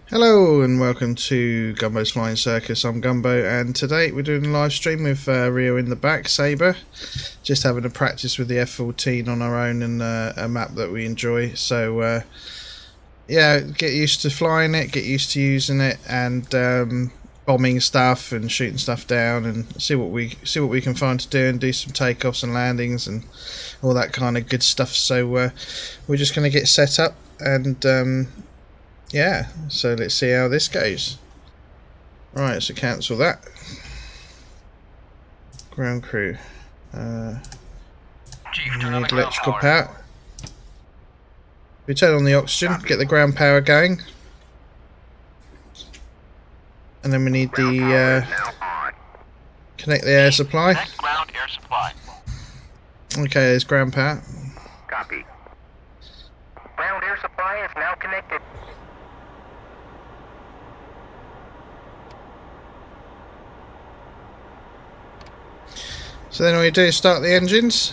Hello and welcome to Gumbo's Flying Circus. I'm Gumbo, and today we're doing a live stream with RIO in the back, Sabre, just having a practice with the F14 on our own and a map that we enjoy. So yeah, get used to flying it, get used to using it, and bombing stuff and shooting stuff down, and see what we can find to do, and do some takeoffs and landings and all that kind of good stuff. So we're just going to get set up and yeah, so let's see how this goes. Right, so cancel that. Ground crew. Chief, turn on the electrical power. We turn on the oxygen, get the ground power going. And then we need the connect the air supply. Connect ground air supply. Okay, there's ground power. Copy. Ground air supply is now connected. So then all we do is start the engines.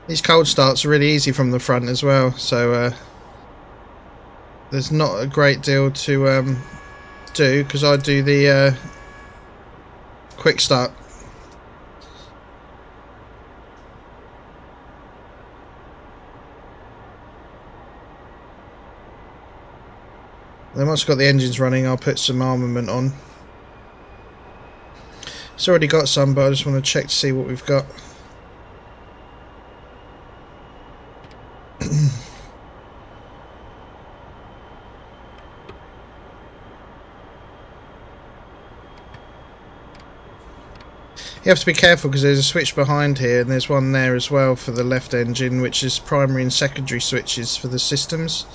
These cold starts are really easy from the front as well, so there's not a great deal to do, because I do the quick start. Then once I've got the engines running, I'll put some armament on. It's already got some, but I just want to check to see what we've got. You have to be careful because there's a switch behind here, and there's one there as well for the left engine, which is primary and secondary switches for the systems.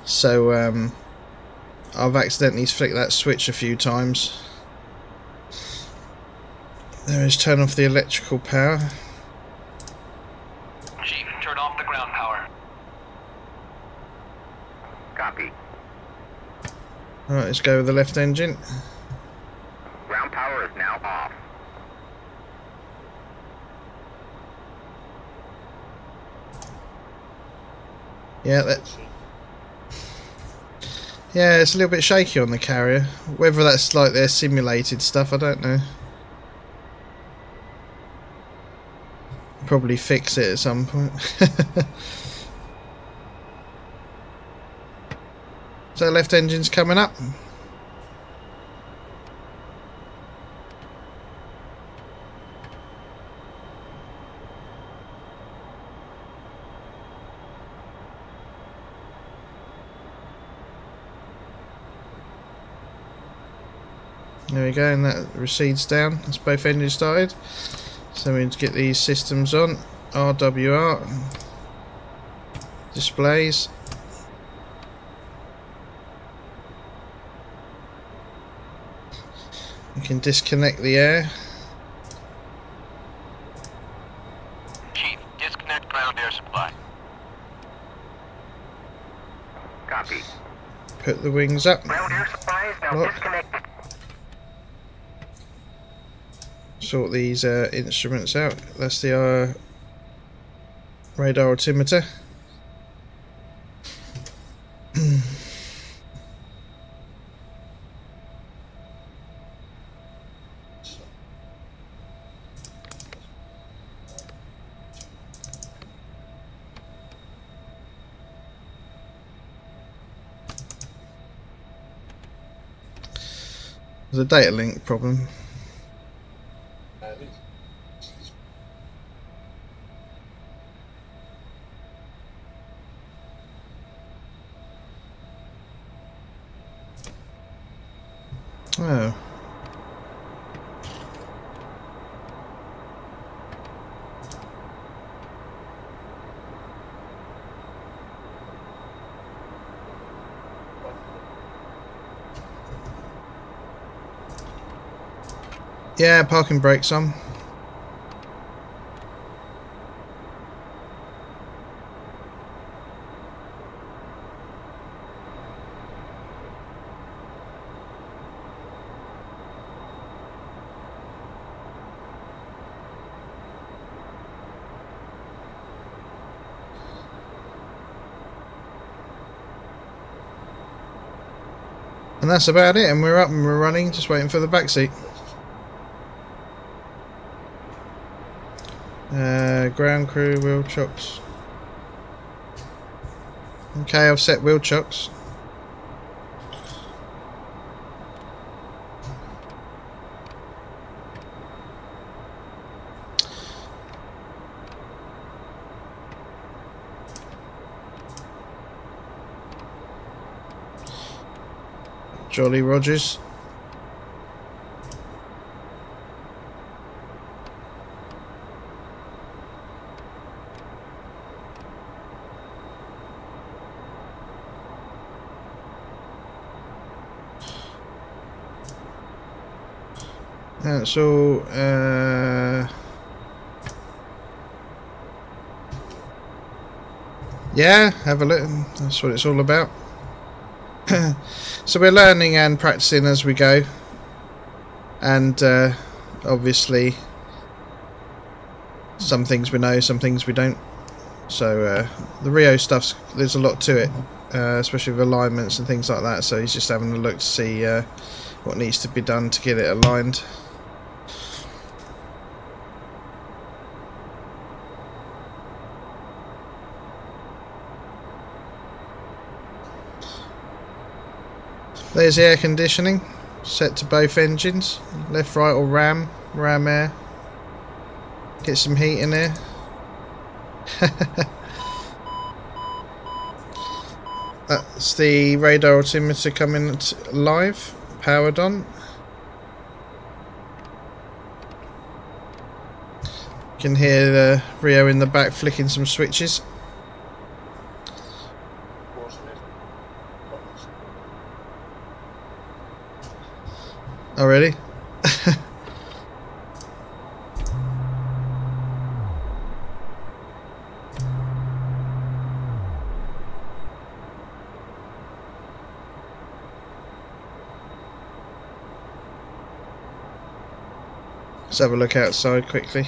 So I've accidentally flicked that switch a few times. There is turn off the electrical power. Chief, turn off the ground power. Copy. Alright, let's go with the left engine. Ground power is now off. Yeah, it's a little bit shaky on the carrier. Whether that's like their simulated stuff, I don't know. Probably fix it at some point. So left engine's coming up. There we go, and that recedes down. That's both engines started. So we need to get these systems on. RWR. Displays. We can disconnect the air. Chief, disconnect ground air supply. Copy. Put the wings up. Ground air supply is now disconnected. Sort these instruments out. That's the radar altimeter. There's a data link problem. Oh. Yeah, parking brakes on. And that's about it, and we're up and we're running, just waiting for the back seat. Ground crew, wheel chocks. Okay, I've set wheel chocks. Jolly Rogers. That's all. Yeah, have a look. That's what it's all about. So we're learning and practicing as we go, and obviously some things we know, some things we don't. So the RIO stuff's, there's a lot to it, especially with alignments and things like that. So he's just having a look to see what needs to be done to get it aligned. There's the air conditioning set to both engines, left, right or ram air. Get some heat in there. That's the radar altimeter coming live, powered on. You can hear the RIO in the back flicking some switches. Oh really? Let's have a look outside quickly.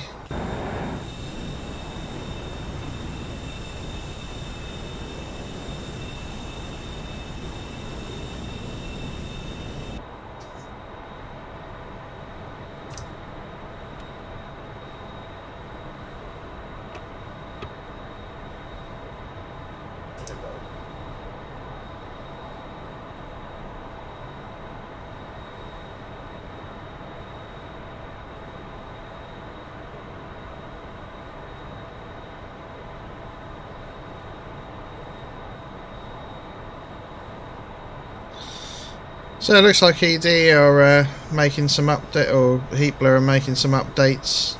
So it looks like ED are making some update, or Heatblur are making some updates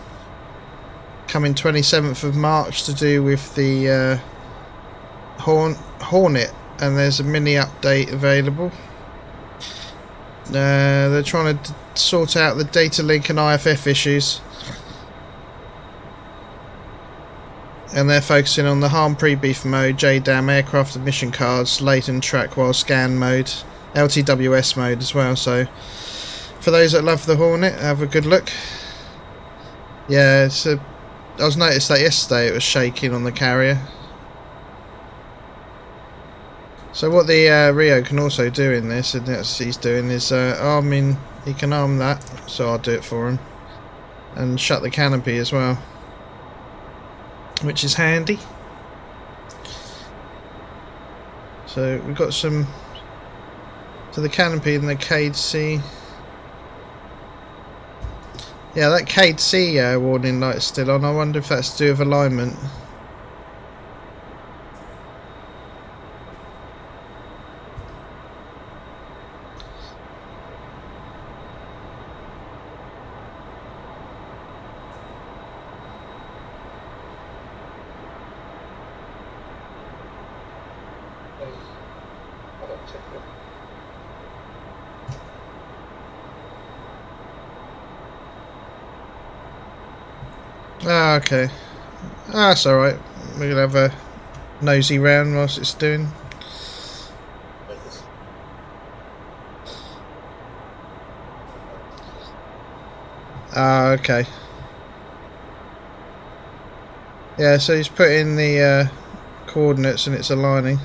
coming 27th of March to do with the Hornet, and there's a mini update available. They're trying to sort out the data link and IFF issues, and they're focusing on the harm pre-beef mode, JDAM, aircraft emission cards, latent track while scan mode, LTWS mode as well. So for those that love the Hornet, have a good look. Yeah, I was noticed that yesterday it was shaking on the carrier. So what the RIO can also do in this, and that's he's doing, is arming. He can arm that, so I'll do it for him, and shut the canopy as well, which is handy. So we've got some. So the canopy and the Cade C. Yeah, that Cade C warning light's still on. I wonder if that's to do with alignment. Ah, okay. Ah, that's alright. We're gonna have a nosy round whilst it's doing. Ah, okay. Yeah, so he's put in the coordinates and it's aligning.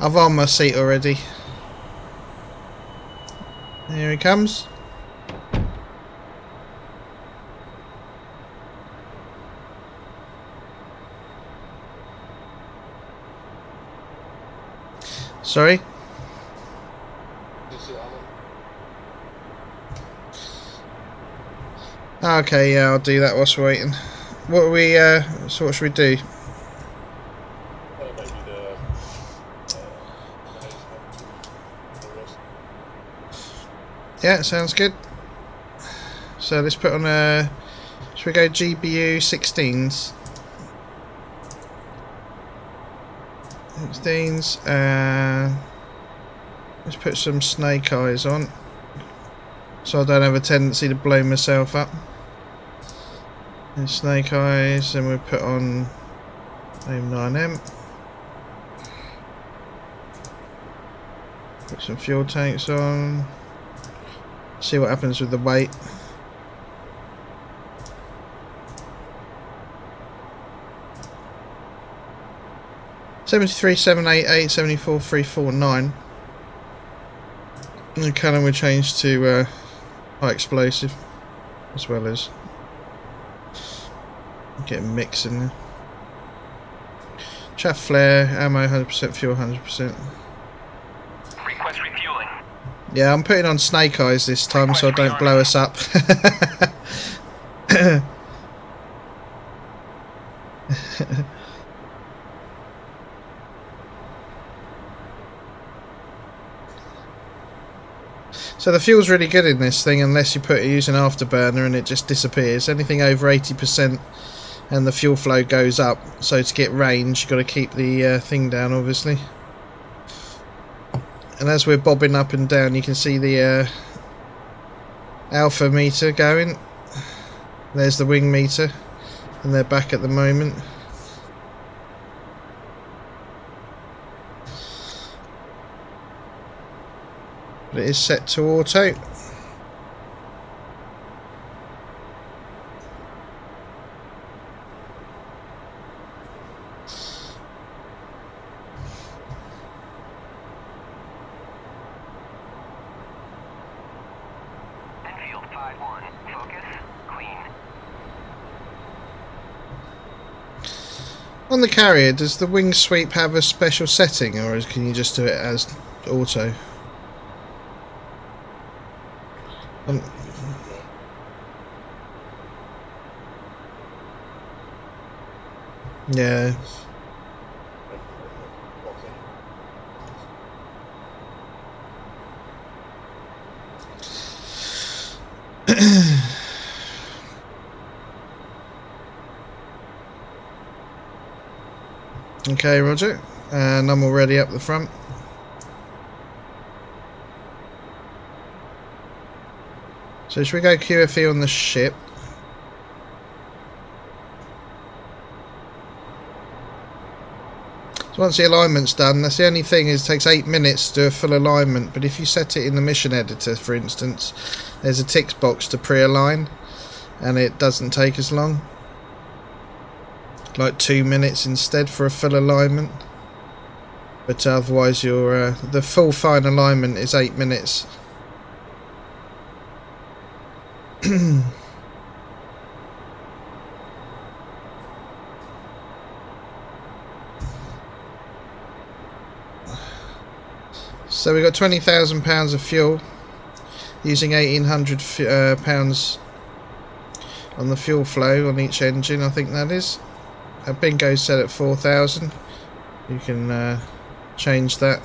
I've armed my seat already. Here he comes. Sorry? Okay, yeah, I'll do that whilst we're waiting. What are we, so what should we do? Yeah, sounds good. So let's put on a, should we go GBU 16s? 16s, let's put some snake eyes on, so I don't have a tendency to blow myself up. And snake eyes, and we'll put on AIM-9M. Put some fuel tanks on. See what happens with the weight. $73,788, $74,349. And the cannon we change to high explosive, as well as getting mix in there. Chaff flare, ammo 100%, fuel 100%. Request refueling. Yeah, I'm putting on snake eyes this time so I don't blow us up. So the fuel's really good in this thing unless you use an afterburner and it just disappears. Anything over 80% and the fuel flow goes up. So to get range, you've got to keep the thing down, obviously. And as we're bobbing up and down, you can see the alpha meter going. There's the wing meter, and they're back at the moment. But it is set to auto. Enfield 5-1. Focus. Clean. On the carrier, does the wing sweep have a special setting, or can you just do it as auto? Yeah. Okay, Roger. And I'm already up the front. So should we go QFE on the ship? So once the alignment's done, that's the only thing, is it takes 8 minutes to do a full alignment, but if you set it in the mission editor, for instance, there's a tick box to pre-align and it doesn't take as long. Like 2 minutes instead for a full alignment. But otherwise your the full fine alignment is 8 minutes. So we got £20,000 of fuel, using 1,800 pounds on the fuel flow on each engine, I think that is. Bingo's set at 4,000. You can change that.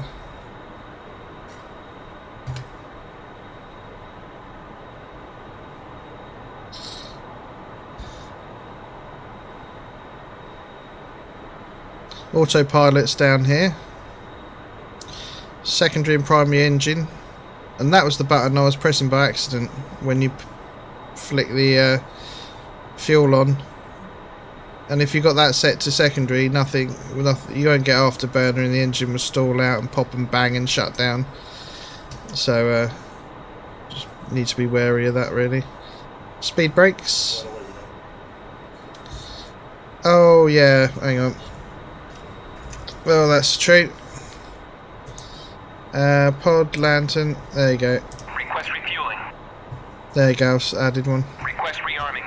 Autopilot's down here. Secondary and primary engine, and that was the button I was pressing by accident when you flick the fuel on. And if you got that set to secondary, nothing, you won't get afterburner and the engine will stall out and pop and bang and shut down. So just need to be wary of that, really. Speed brakes. Oh yeah, hang on. Well, that's true. Pod, lantern, there you go. Request refueling. There you go, I've added one. Request rearming.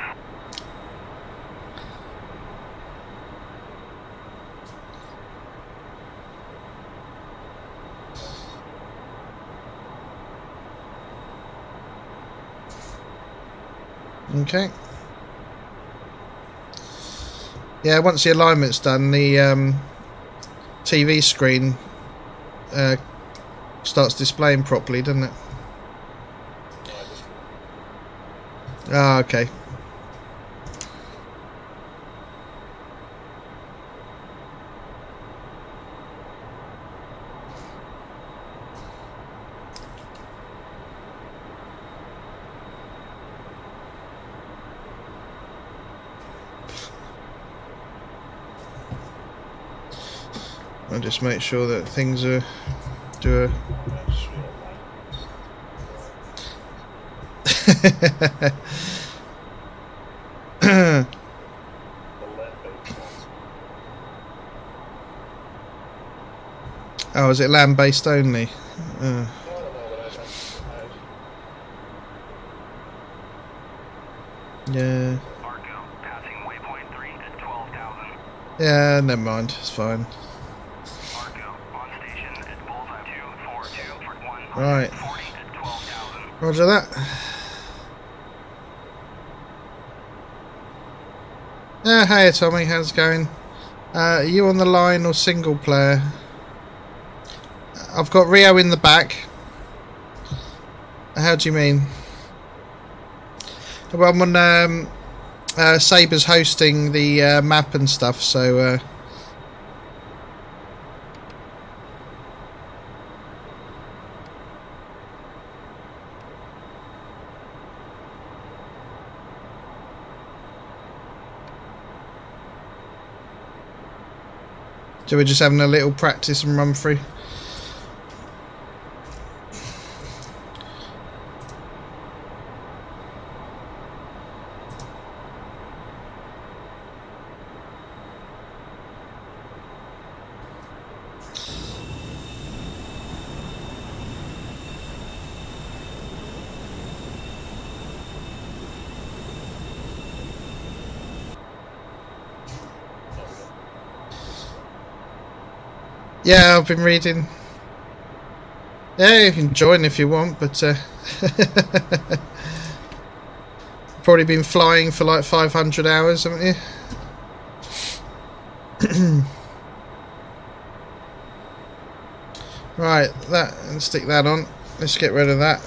Okay. Yeah, once the alignment's done, the TV screen starts displaying properly, doesn't it? Ah, okay. I'll just make sure that things are Oh, is it land-based only? Yeah. Yeah, never mind. It's fine. Right. Roger that. Hey Tommy, how's it going? Are you on the line or single player? I've got RIO in the back. How do you mean? Well, I'm on Saber's hosting the map and stuff, so so we're just having a little practice and run through. Yeah, I've been reading. Yeah, you can join if you want, but probably been flying for like 500 hours, haven't you? Right, that, and stick that on. Let's get rid of that.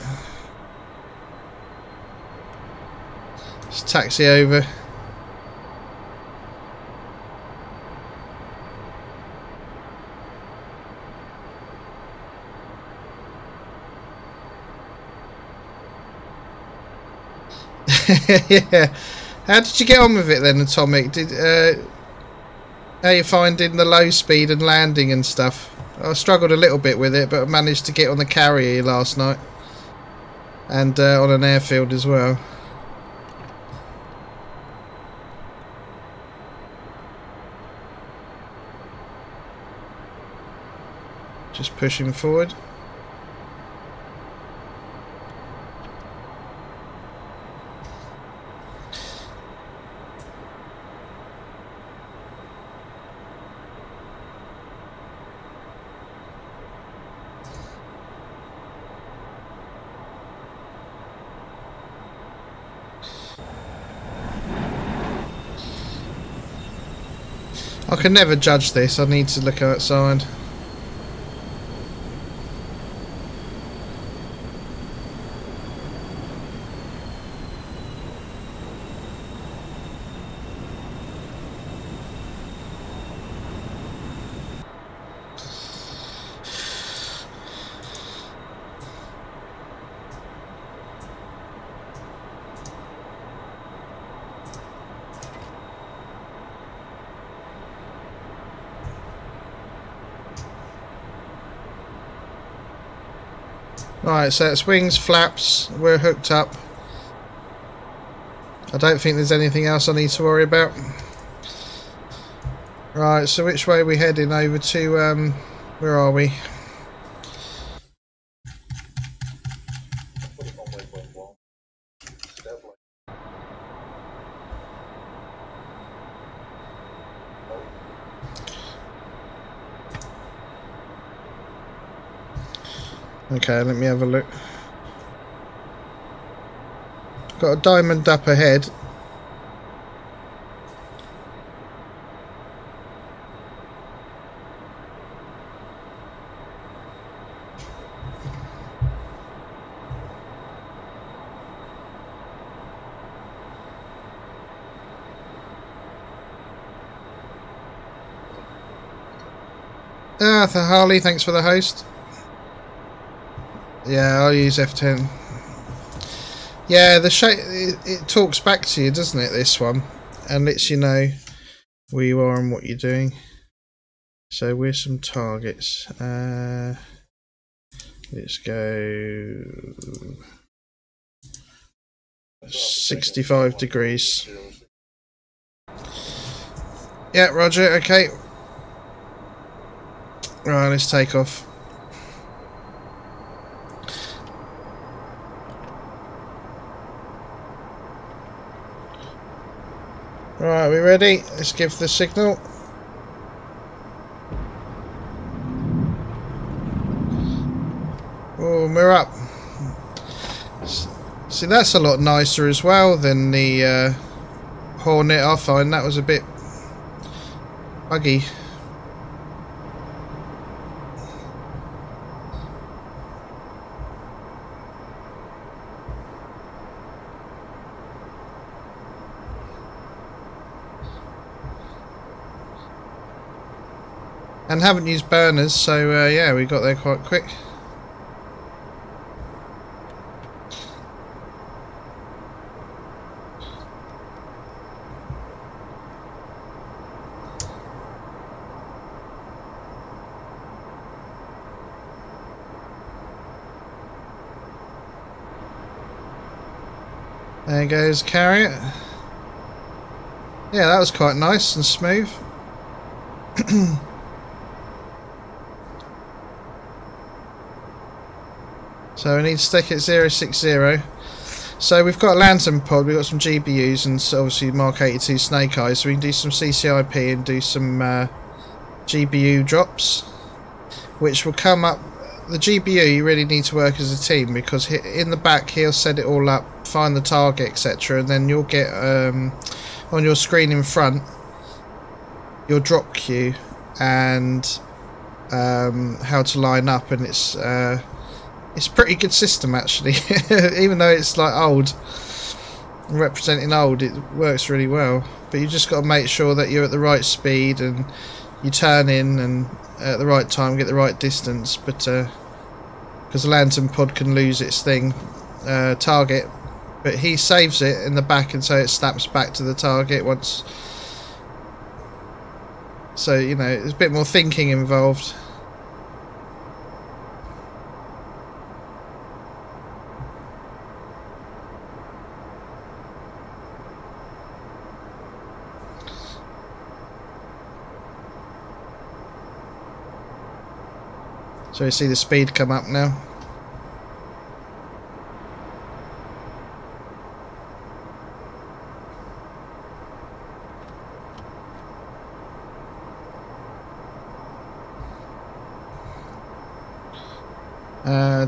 Let's taxi over. Yeah. How did you get on with it then, Atomic? How you finding the low speed and landing and stuff? I struggled a little bit with it, but I managed to get on the carrier last night. And on an airfield as well. Just pushing forward. I can never judge this, I need to look outside. Right, so it's wings, flaps, we're hooked up. I don't think there's anything else I need to worry about. Right, so which way are we heading over to, where are we? Okay, let me have a look. Got a diamond up ahead. Ah, Harley, thanks for the host. Yeah, I'll use F10. Yeah, the shape it talks back to you, doesn't it? This one, and lets you know where you are and what you're doing. So where's some targets? Let's go 65 degrees. Yeah, Roger. Okay. Right, let's take off. Right, we ready? Let's give the signal. Oh, we're up. See, that's a lot nicer as well than the Hornet. I find that was a bit buggy. And haven't used burners, so yeah, we got there quite quick. There goes Carrier. Yeah, that was quite nice and smooth. So we need to stick at 060. So we've got a lantern pod, we've got some GPUs and obviously Mark 82 Snake Eyes, so we can do some CCIP and do some GPU drops, which will come up. The GPU, you really need to work as a team, because in the back he'll set it all up, find the target, etc., and then you'll get on your screen in front your drop queue and how to line up, and it's a pretty good system actually. Even though it's like old, representing old, it works really well. But you just got to make sure that you're at the right speed and you turn in and at the right time, get the right distance. But because the lantern pod can lose its target, but he saves it in the back, and so it snaps back to the target once. So you know, there's a bit more thinking involved. So you see the speed come up now.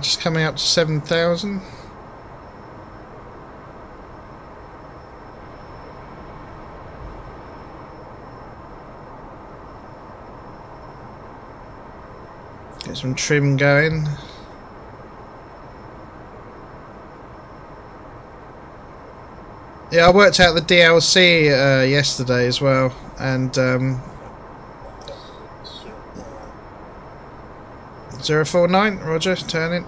Just coming up to 7,000. Get some trim going. Yeah, I worked out the DLC yesterday as well, and 049, Roger, turn in.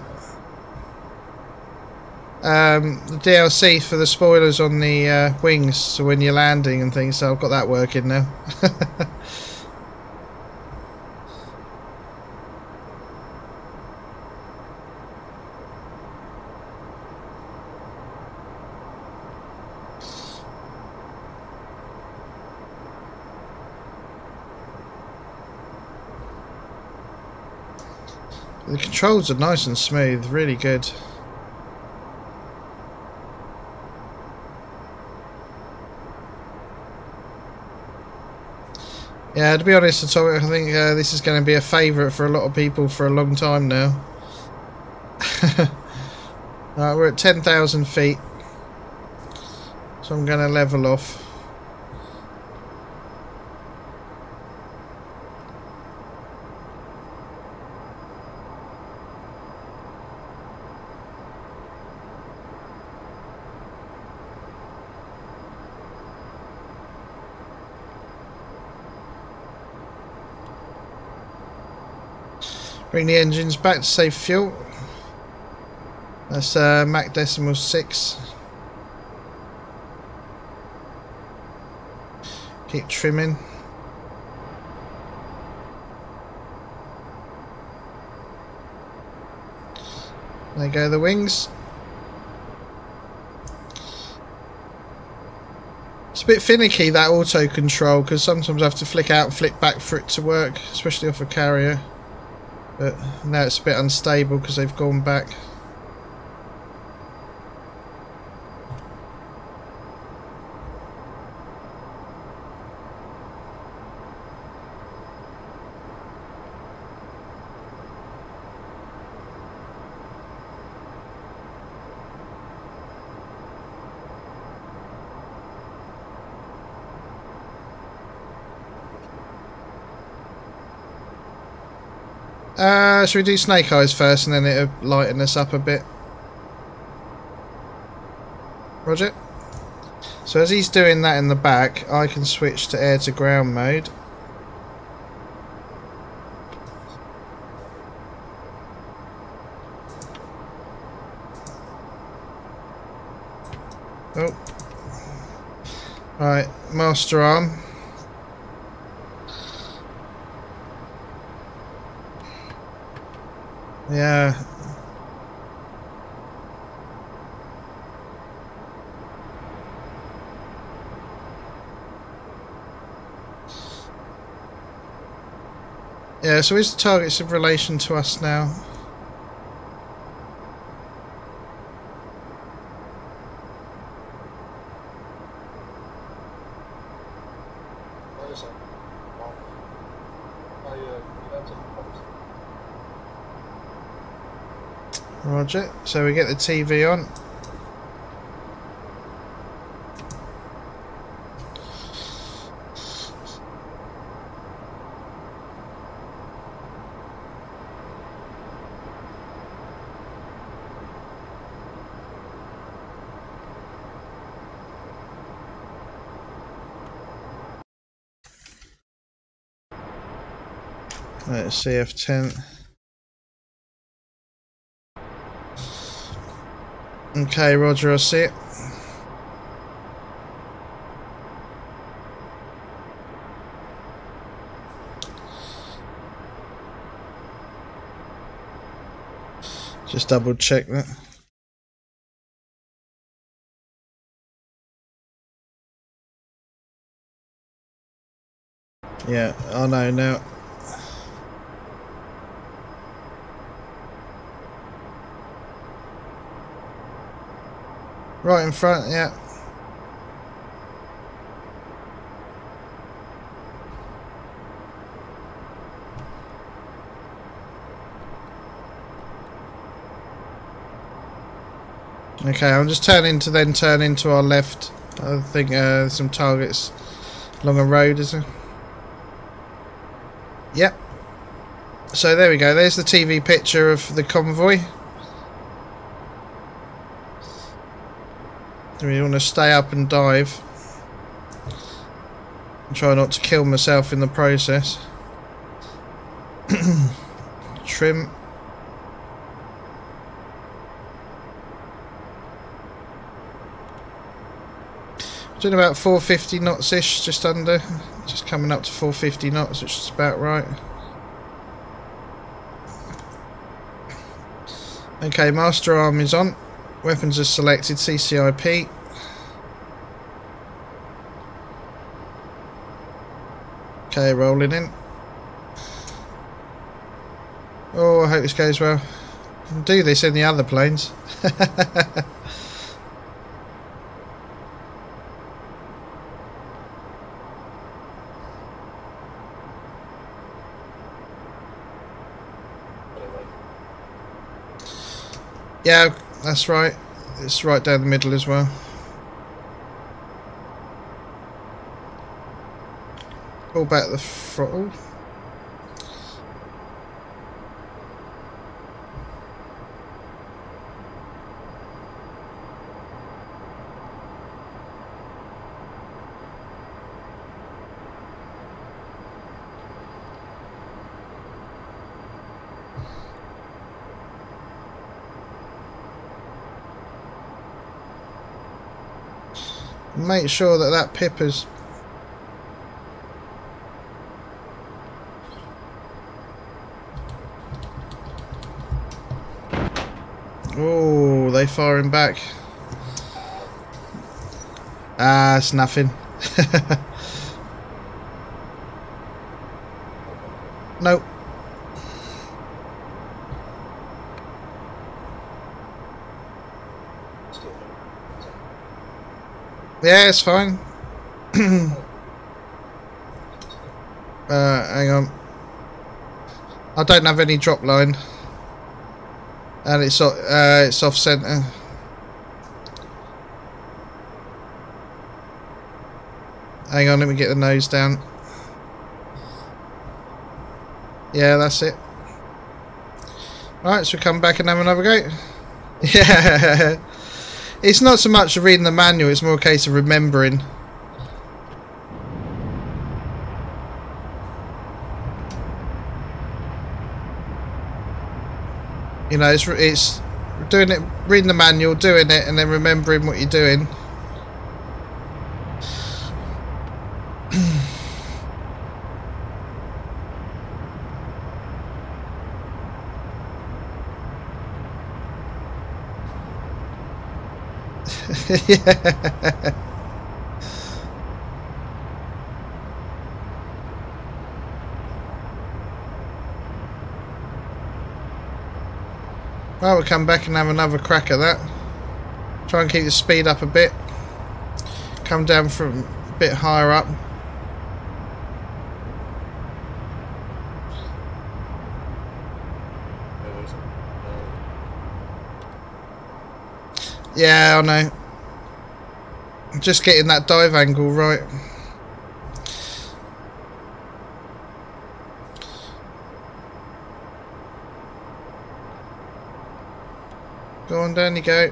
The DLC for the spoilers on the wings, so when you're landing and things, so I've got that working now. The controls are nice and smooth, really good. Yeah, to be honest, I think this is going to be a favourite for a lot of people for a long time now. Right, we're at 10,000 feet. So I'm going to level off. Bring the engines back to save fuel. That's Mach decimal 6. Keep trimming. There go the wings. It's a bit finicky, that auto control, because sometimes I have to flick out and flick back for it to work, especially off a carrier. But now it's a bit unstable because they've gone back. Should we do snake eyes first and then it'll lighten us up a bit? Roger. So as he's doing that in the back, I can switch to air to ground mode. Oh. Right, master arm. Yeah. Yeah, so is the targets in relation to us now? Roger, so we get the TV on. Let's see F10. Okay, Roger, I see it. Just double check that. Yeah, I know now. Right in front, yeah. Okay, I'm just turning to then turn into our left. I think some targets along a road, is there? Yep. So there we go. There's the TV picture of the convoy. Do we want to stay up and dive? And try not to kill myself in the process. Trim. Doing about 450 knots-ish, just under. Just coming up to 450 knots, which is about right. Okay, master arm is on. Weapons are selected, CCIP. Okay, rolling in. Oh, I hope this goes well. I can do this in the other planes. Yeah, that's right. It's right down the middle as well. Pull back the throttle. Make sure that that pipper's... Oh, they firing back. Ah, it's nothing. Nope. Yeah, it's fine. Hang on. I don't have any drop line, and it's off centre. Hang on, let me get the nose down. Yeah, that's it. Right, so we come back and have another go. Yeah. It's not so much reading the manual, it's more a case of remembering. You know, it's doing it, reading the manual, doing it, and then remembering what you're doing. Yeah. Well, we'll come back and have another crack at that. Try and keep the speed up a bit. Come down from a bit higher up. Yeah, I know. Just getting that dive angle right. Go on, down you go.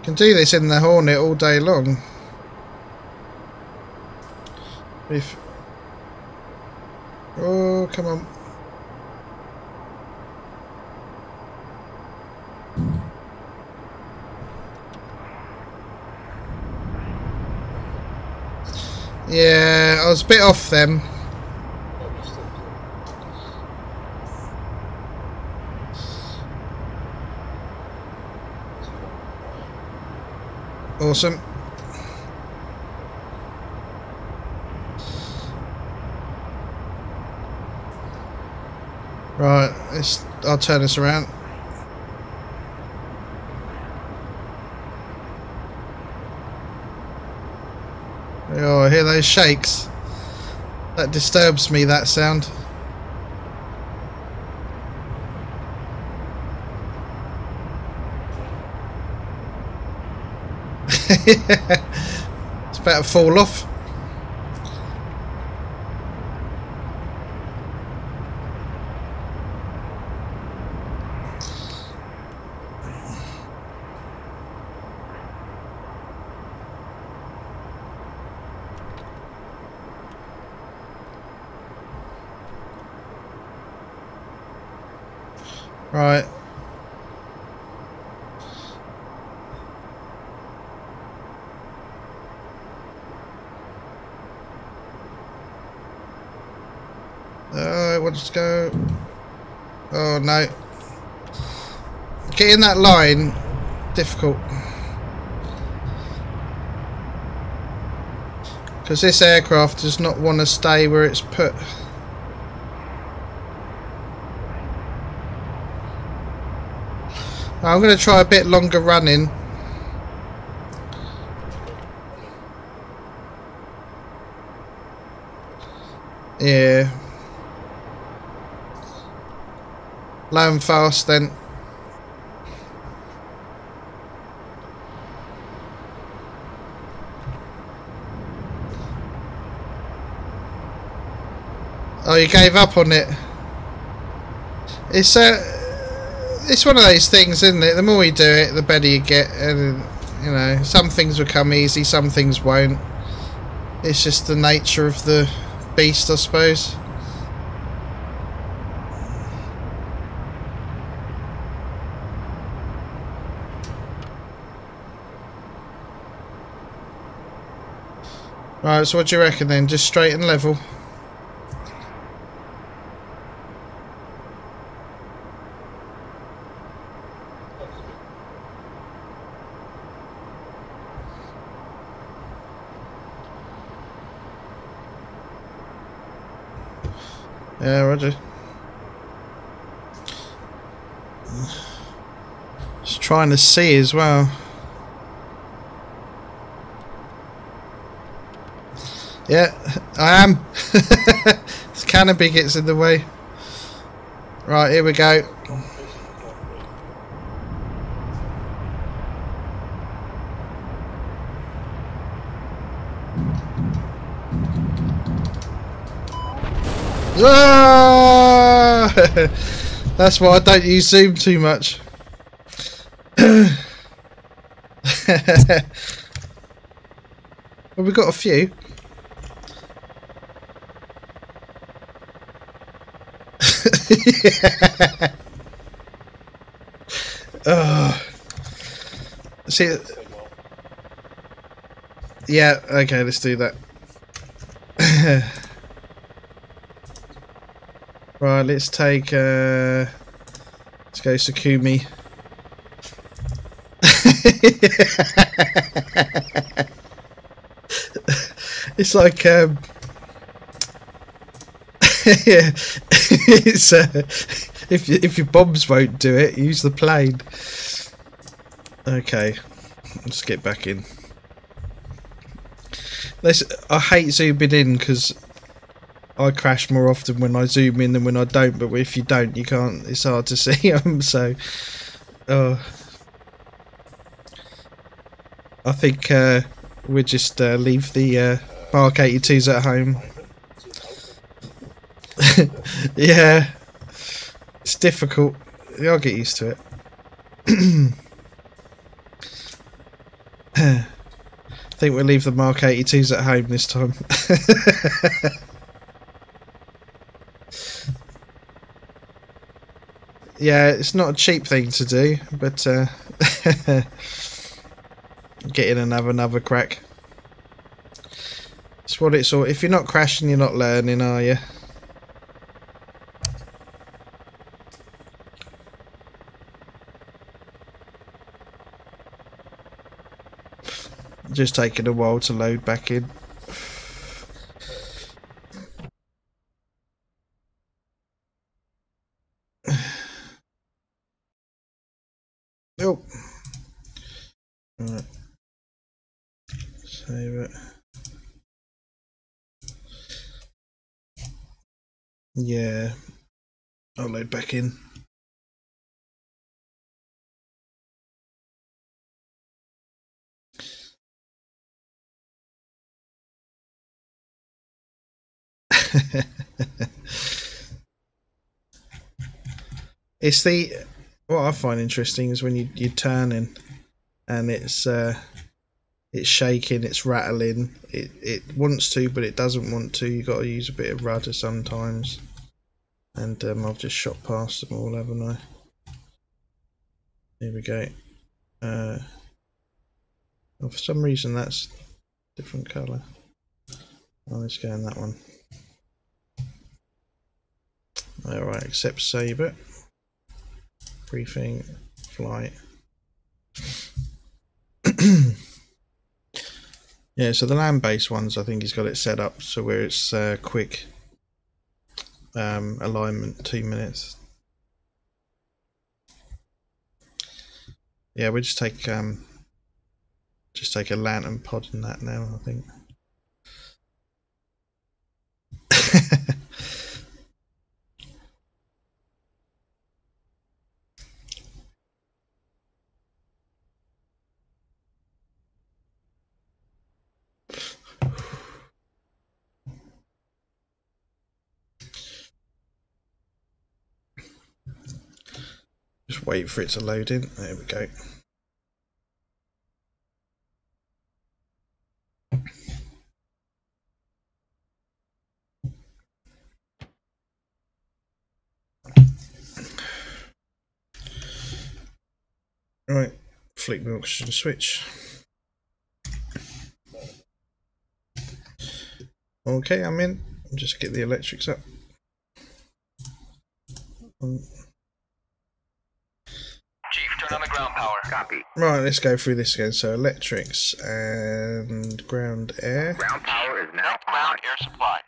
Can do this in the Hornet all day long. If oh, come on. Yeah, I was a bit off them. Awesome. Right, I'll turn this around. Oh, I hear those shakes. That disturbs me, that sound. It's about to fall off. Right. I want to go. Oh no. Getting that line difficult. Because this aircraft does not want to stay where it's put. I'm going to try a bit longer running. Yeah. Low and fast then. Oh, you gave up on it. It's one of those things, isn't it? The more you do it, the better you get, and you know, some things will come easy, some things won't. It's just the nature of the beast, I suppose. Right, so what do you reckon then? Just straight and level? Yeah, roger. Just trying to see as well. Yeah, I am. This canopy gets in the way. Right, here we go. Ah! That's why I don't use zoom too much. Well, we've got a few. Yeah. Oh. See. Yeah. Okay. Let's do that. Right. Let's take. Let's go Sakumi. It's like. Yeah. It's if your bombs won't do it, use the plane. Okay, let's get back in. I hate zooming in because I crash more often when I zoom in than when I don't. But if you don't, you can't. It's hard to see them. So, I think we'll just leave the Mark 82s at home. Yeah, it's difficult. I'll get used to it. I think we'll leave the Mark 82s at home this time. Yeah, it's not a cheap thing to do, but get in and have another crack. It's what it's all. If you're not crashing, you're not learning, are you? Just taking a while to load back in. Oh. Alright. Save it. Yeah. I'll load back in. It's what I find interesting is when you're turning and it's shaking, it's rattling. It wants to, but it doesn't want to. You got to use a bit of rudder sometimes. And I've just shot past them all, haven't I? Here we go. Well, for some reason that's different colour. Oh, let's go in that one. Alright, accept saber. Briefing, flight. Yeah, so the land-based ones, I think he's got it set up so where it's quick alignment, 2 minutes. Yeah, we just take a lantern pod and that now, I think. Just wait for it to load in. There we go. Right, flick the oxygen switch. Okay, I'm in. Just get the electrics up. Chief, turn on the ground power. Copy. Right, let's go through this again. So electrics and ground air. Ground power is now ground air supply.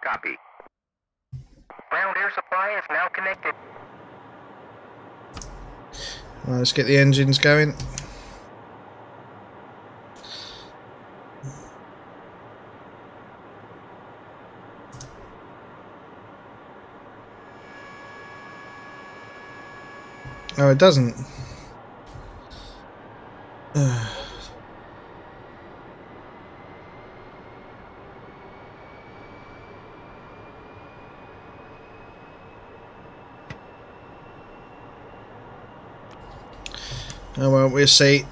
Copy. Ground air supply is now connected. Right, let's get the engines going. Oh, it doesn't. Oh well, we'll see.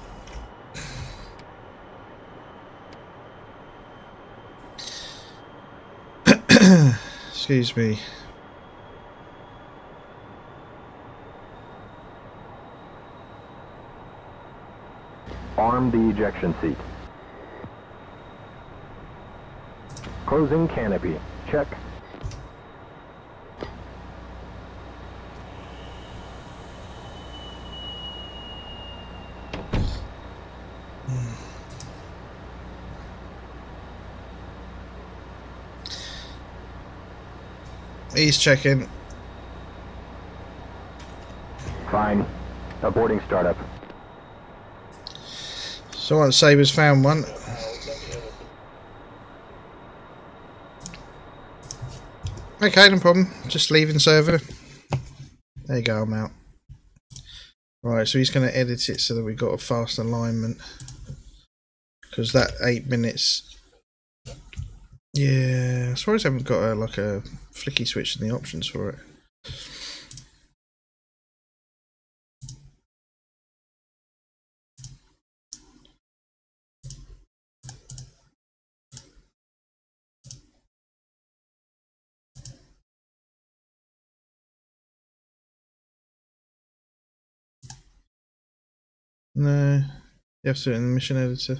Excuse me. Arm the ejection seat. Closing canopy. Check. He's checking. Fine. Aborting startup. So once Saber's found one. Okay, no problem. Just leaving server. There you go, I'm out. Right, so he's going to edit it so that we've got a fast alignment. Because that 8 minutes... Yeah, I suppose I haven't got like a flicky switch in the options for it. No, you have to do it in the mission editor.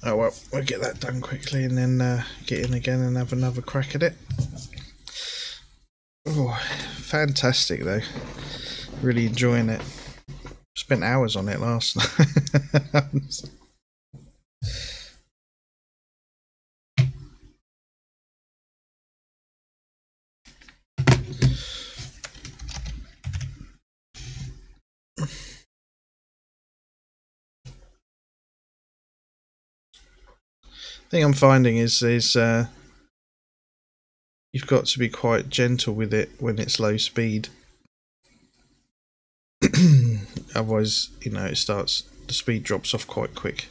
Oh well, we'll get that done quickly and then get in again and have another crack at it. Oh, fantastic though. Really enjoying it. Spent hours on it last night. Thing I'm finding is you've got to be quite gentle with it when it's low speed. Otherwise, you know, the speed drops off quite quick.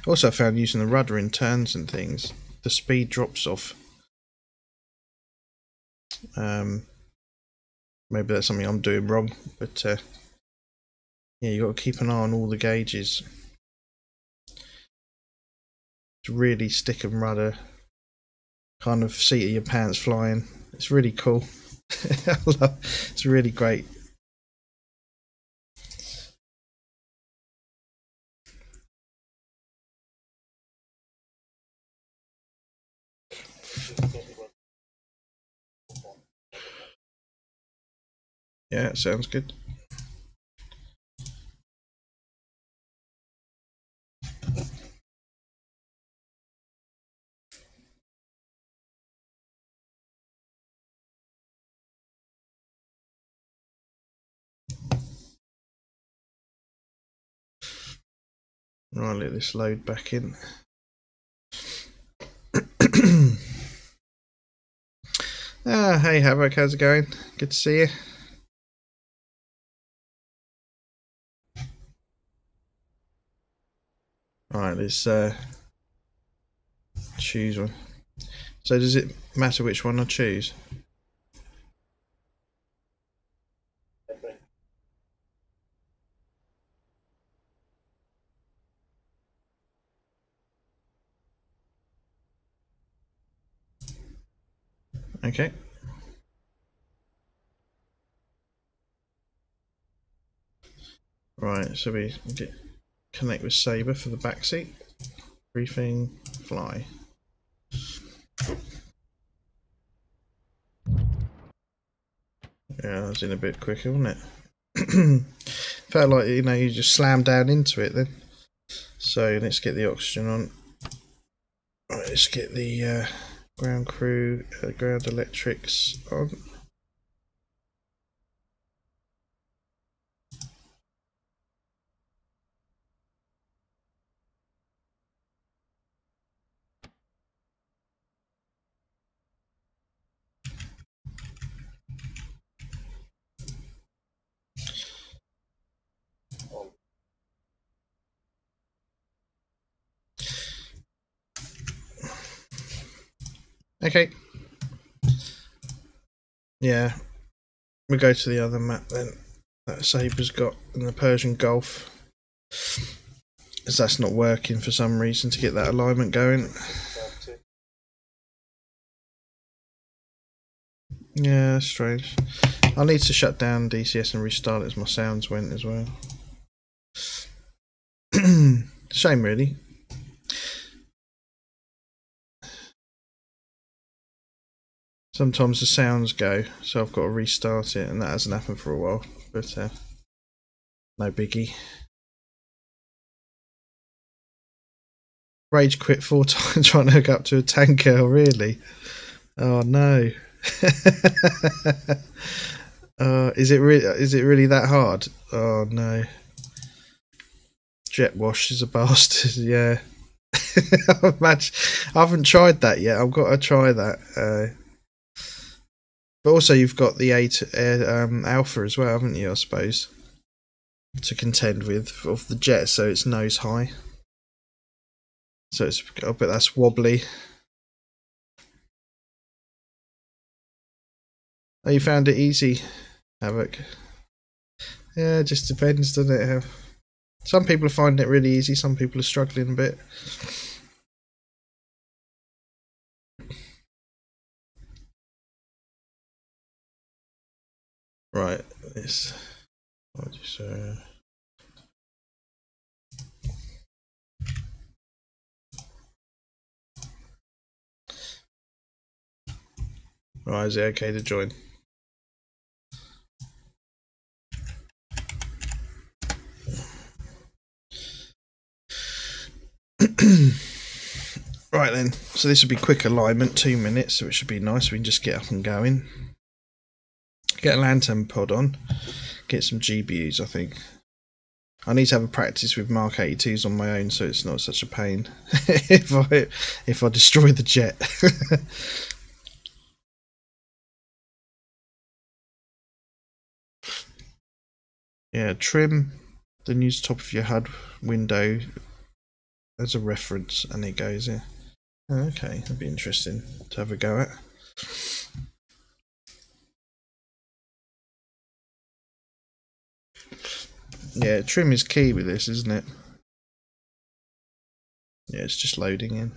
Also, I found using the rudder in turns and things, the speed drops off. Maybe that's something I'm doing wrong, but yeah, you got to keep an eye on all the gauges. To really stick and rudder, kind of seat of your pants flying. It's really cool. It's really great. Yeah, it sounds good. Right, let this load back in. Hey Havoc, how's it going? Good to see you. Alright, let's choose one. So does it matter which one I choose? Okay. Right, so we connect with Sabre for the back seat. Briefing, fly. Yeah, that was in a bit quicker, wasn't it? Felt like, you know, you just slammed down into it then. So let's get the oxygen on. Right, let's get the ground crew, ground electrics on. Okay. Yeah, we'll go to the other map then that Sabre's got in the Persian Gulf, as that's not working for some reason to get that alignment going. Yeah, that's strange. I need to shut down DCS and restart it as my sounds went as well. Shame really. Sometimes the sounds go, so I've got to restart it, and that hasn't happened for a while, but no biggie. Rage quit 4 times trying to hook up to a tanker, really? Oh no. Is it really that hard? Oh no. Jet wash is a bastard, yeah. I haven't tried that yet. I've got to try that. But also you've got the Alpha as well, haven't you, I suppose, to contend with, of the jet, so it's nose high. So it's, I bet that's wobbly. Oh, you found it easy, Havoc? Yeah, it just depends, doesn't it? Some people are finding it really easy, some people are struggling a bit. Right, this. Right, is it okay to join? Right then, so this will be quick alignment, 2 minutes, so it should be nice. We can just get up and going. Get a lantern pod on, get some GBUs, I think. I need to have a practice with Mark 82s on my own, so it's not such a pain if I destroy the jet. Yeah, trim, then use top of your HUD window as a reference, and it goes in. Okay, that'd be interesting to have a go at. Yeah, trim is key with this, isn't it? Yeah, it's just loading in.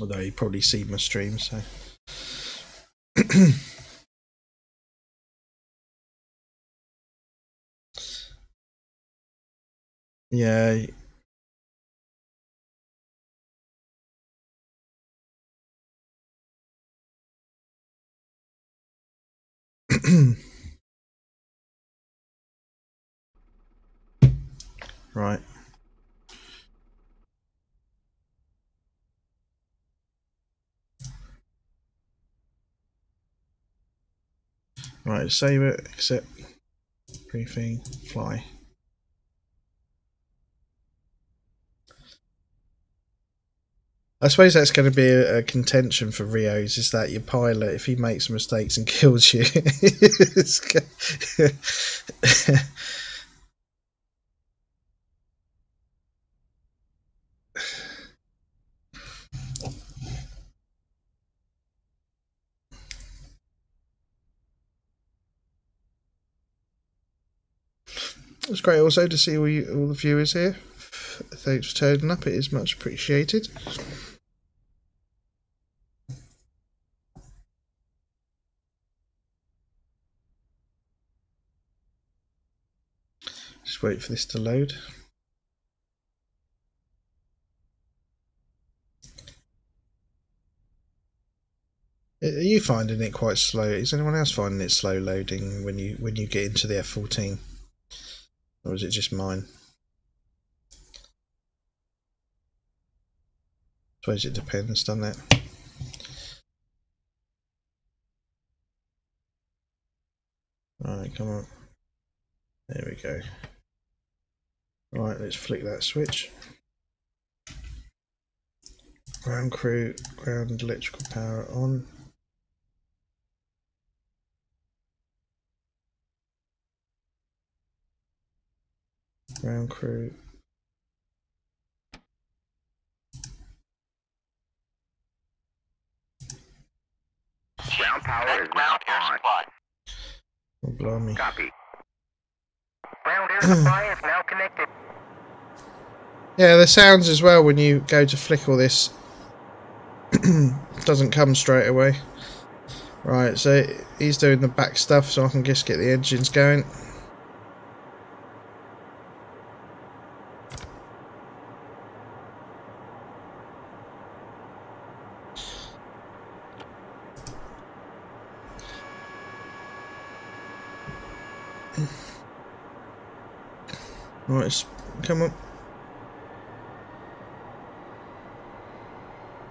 Although you probably see my stream, so. Yeah. Right. Right, save it, accept, briefing, fly. I suppose that's going to be a contention for Rio's, is that your pilot, if he makes mistakes and kills you, it's it's great also to see all the viewers here. Thanks for turning up, it is much appreciated. Just wait for this to load. Are you finding it quite slow? Is anyone else finding it slow loading when you get into the F14? Or is it just mine? I suppose it depends, doesn't it? Alright, come on. There we go. Right, let's flick that switch. Ground crew, ground electrical power on. Ground crew. Ground power is now on. Oh, blimey. Copy. Ground air supply is now connected. Yeah, the sounds as well when you go to flick all this doesn't come straight away. Right, so he's doing the back stuff so I can just get the engines going. Right, come on.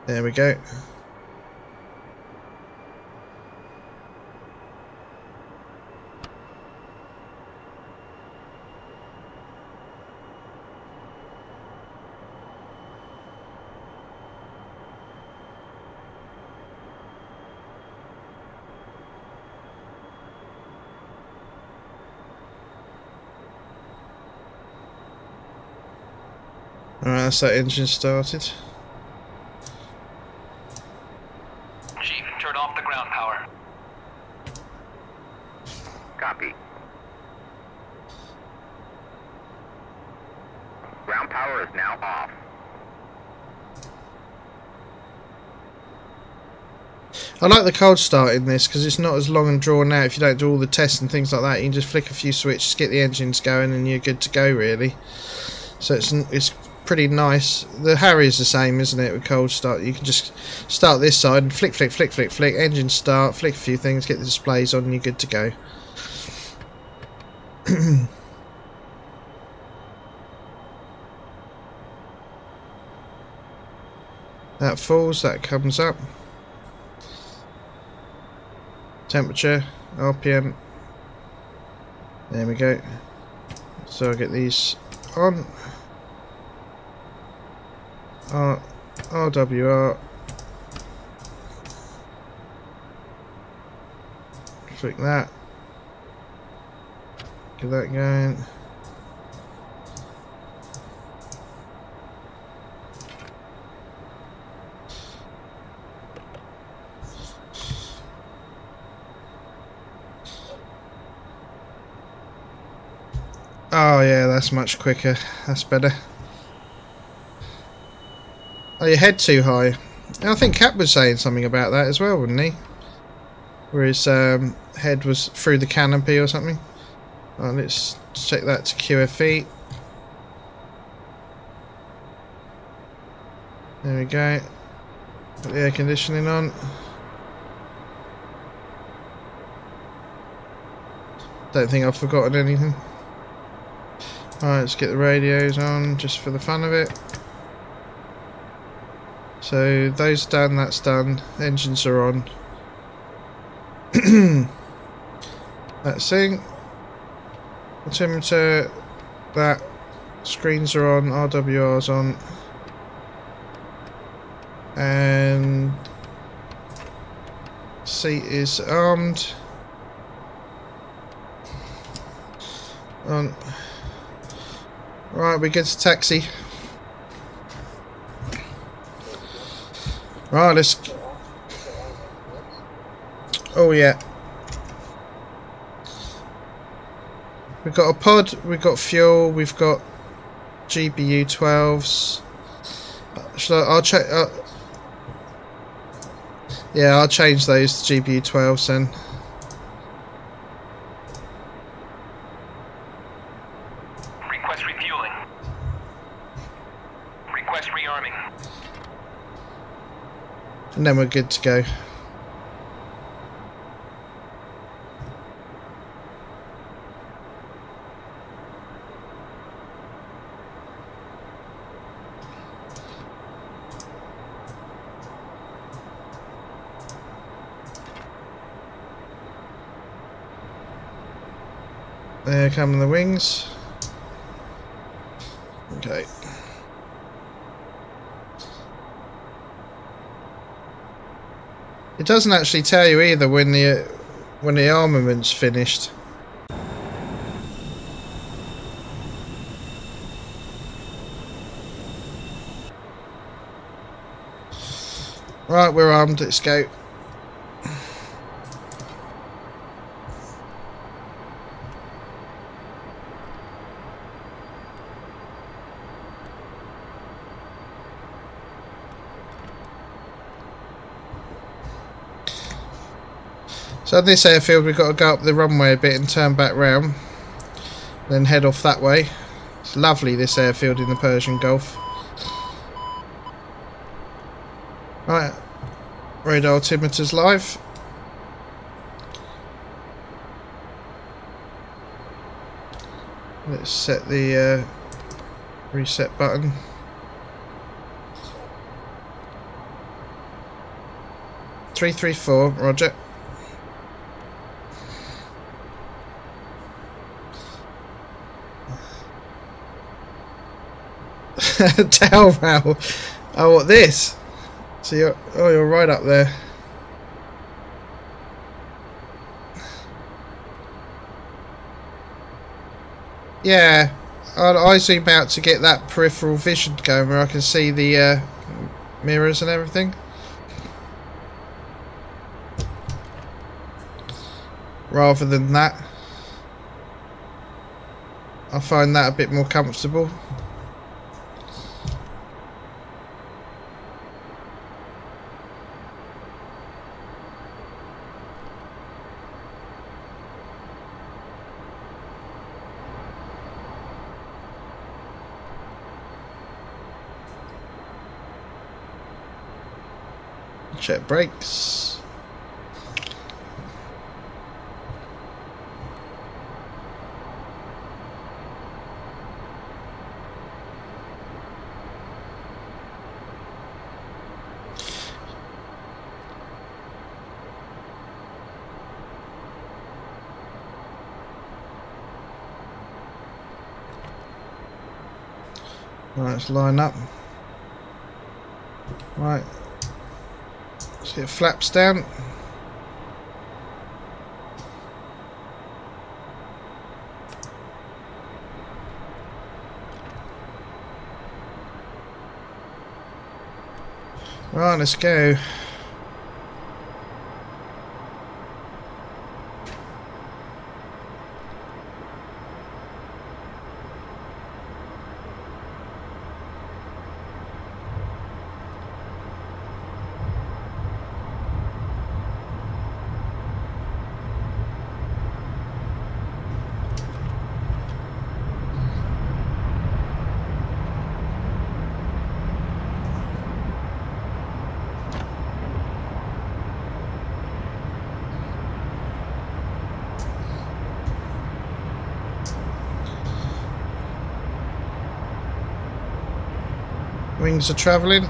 There we go. Alright, that's that engine started. Chief, turn off the ground power. Copy. Ground power is now off. I like the cold start in this because it's not as long and drawn out. If you don't do all the tests and things like that, you can just flick a few switches, get the engines going, and you're good to go, really. So it's pretty nice. The Harry is the same, isn't it, with cold start? You can just start this side and flick, flick, flick, flick, flick, engine start, flick a few things, get the displays on, and you're good to go. That falls, that comes up. Temperature, RPM. There we go. So I'll get these on. RWR. Flick that. Get that going. Oh yeah, that's much quicker. That's better. Oh, your head too high. I think Cap was saying something about that as well, wasn't he? Where his head was through the canopy or something. Oh, let's check that to QFE. There we go. Put the air conditioning on. Don't think I've forgotten anything. Alright, let's get the radios on just for the fun of it. So those done, that's done. Engines are on. That thing. Altimeter, that. Screens are on, RWR's on. And seat is armed. On. Right, we get to taxi. Right, let's. Oh yeah. We've got a pod. We've got fuel. We've got GPU 12s. I'll check. Yeah, I'll change those to GPU 12s then. Request refueling. Request rearming. And then we're good to go. There come the wings. Okay. It doesn't actually tell you either when the armament's finished. Right, we're armed. Let's go. So on this airfield we've got to go up the runway a bit and turn back round, then head off that way. It's lovely, this airfield in the Persian Gulf. Right, radar altimeter's live. Let's set the reset button. (334), roger. Tail rail. Oh, what this? So you're right up there. Yeah, I zoom out to get that peripheral vision going where I can see the mirrors and everything. Rather than that, I find that a bit more comfortable. Check brakes. Right, let's line up. Right. Let's get flaps down. Right, let's go. Wings are travelling.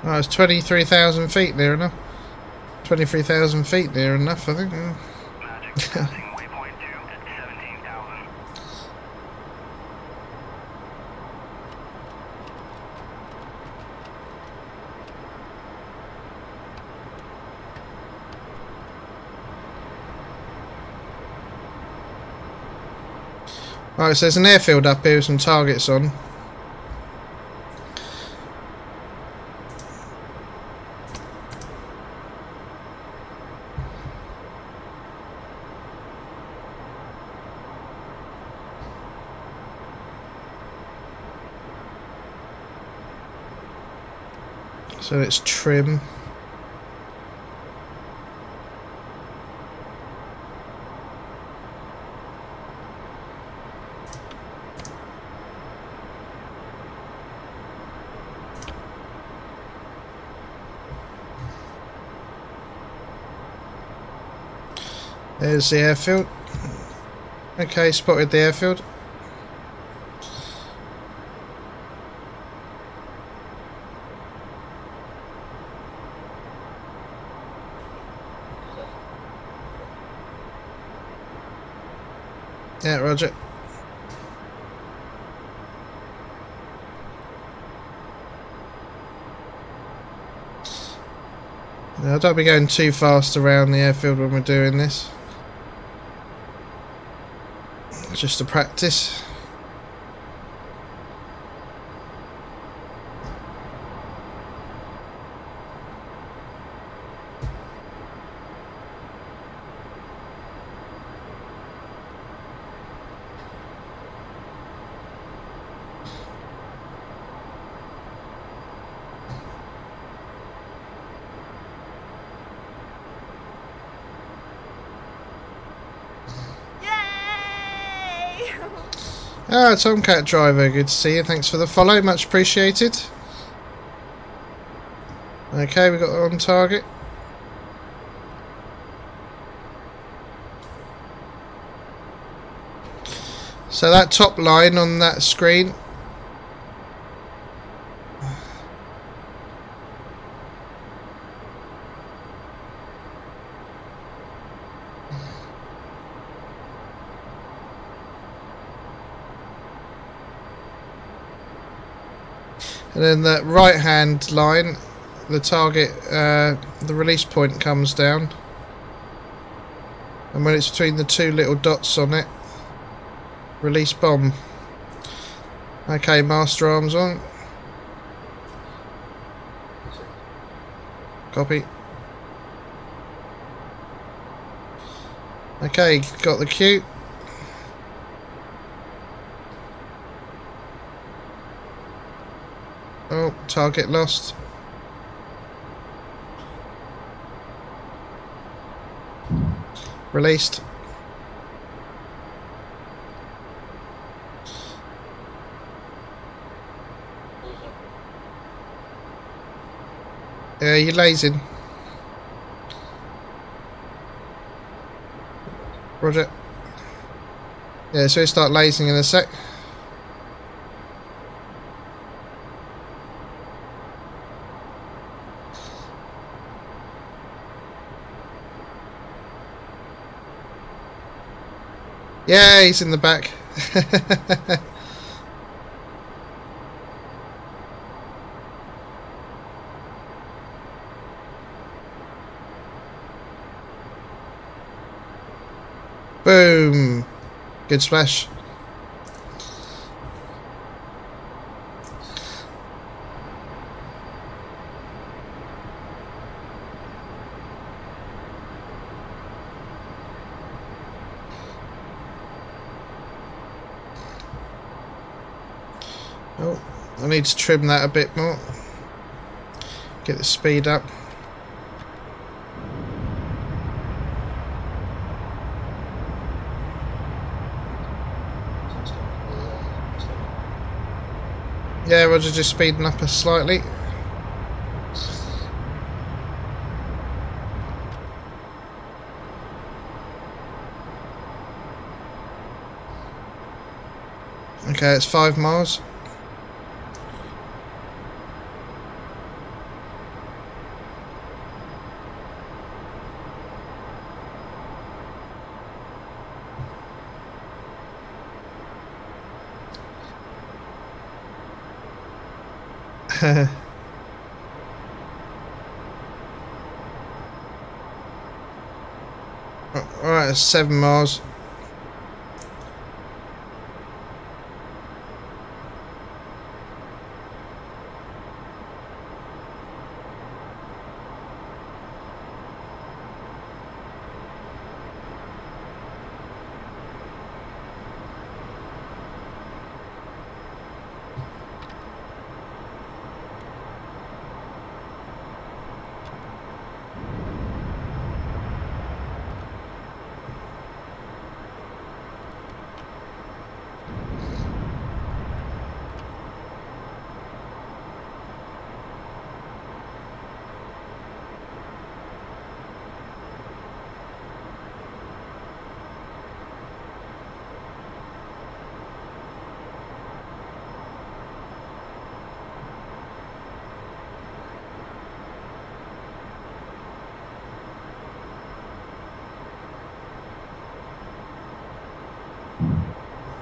Oh, it's 23,000 feet near enough. 23,000 feet near enough, I think. Magic passing waypoint 2 at 17,000. Right, so there's an airfield up here with some targets on. So let's trim. There's the airfield. Okay, spotted the airfield. Yeah, roger. Now, don't be going too fast around the airfield when we're doing this. Just to practice. Ah, Tomcat driver, good to see you. Thanks for the follow, much appreciated. Okay, we got on target. So that top line on that screen, and then that right hand line, the target, the release point comes down, and when it's between the two little dots on it, release bomb. Okay, master arms on. Copy. Okay, got the cue. Oh, target lost. Released. Yeah, you're lasing. Roger. Yeah, so we start lasing in a sec. Yeah, he's in the back. Boom. Good smash. Oh, I need to trim that a bit more. Get the speed up. Yeah, Roger, just speeding up slightly. Okay, it's 5 miles. Alright, that's 7 miles.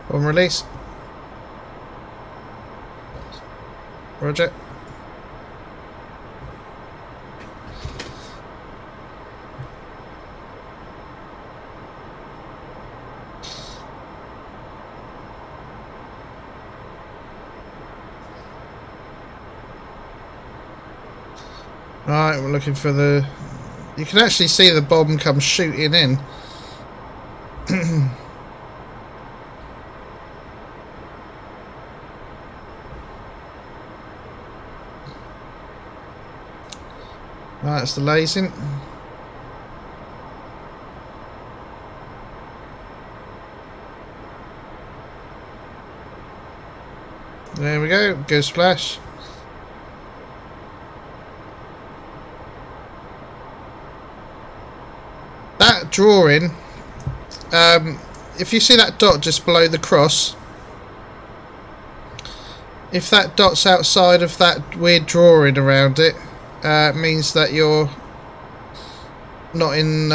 On release. Roger. Right, we're looking for the... You can actually see the bomb come shooting in. Right, that's the lasing. There we go, good splash. That drawing, if you see that dot just below the cross, if that dot's outside of that weird drawing around it, means that you're not in.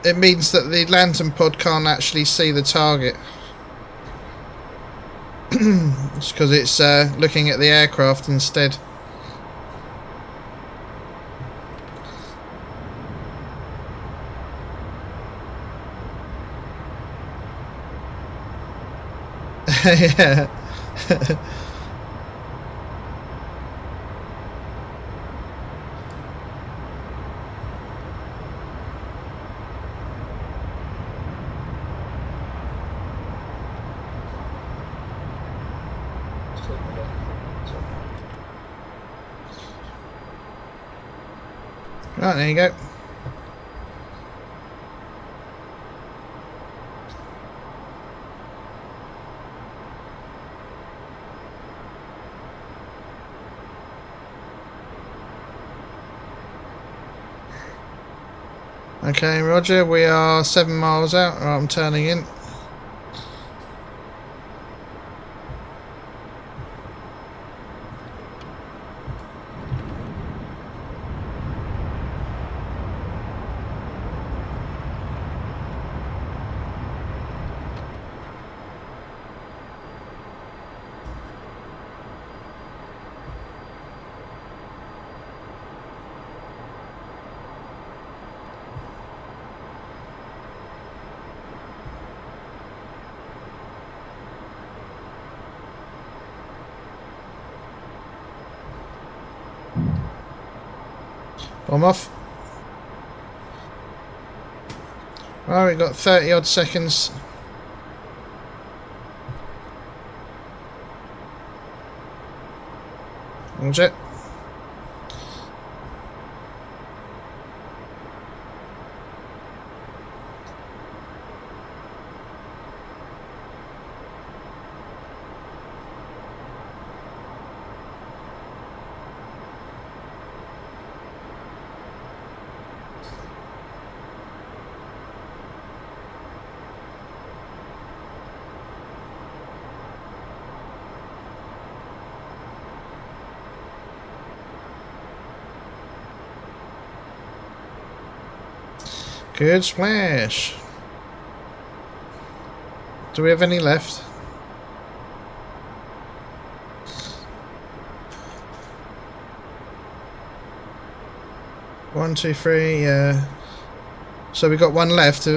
It means that the lantern pod can't actually see the target. It's because it's looking at the aircraft instead. Yeah. Right, there you go. Okay, Roger, we are 7 miles out. Right, I'm turning in. Bomb off. Right, we've got 30 odd seconds. Roger. Good splash. Do we have any left? 1, 2, 3, yeah. So we got one left.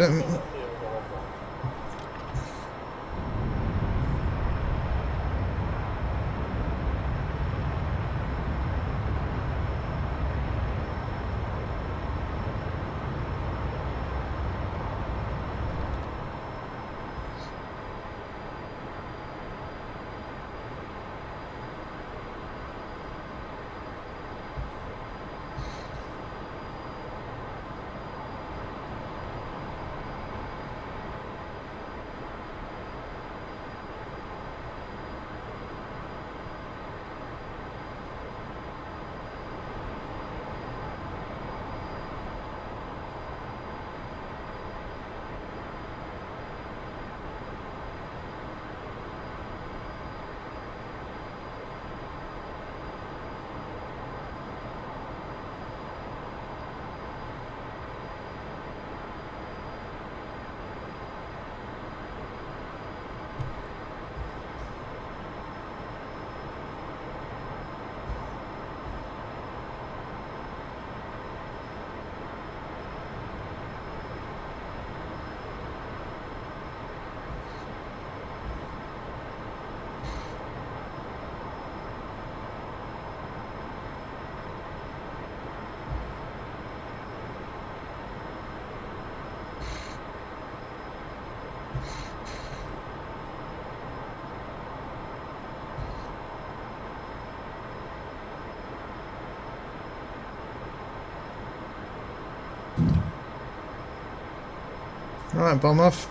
Right, bomb off.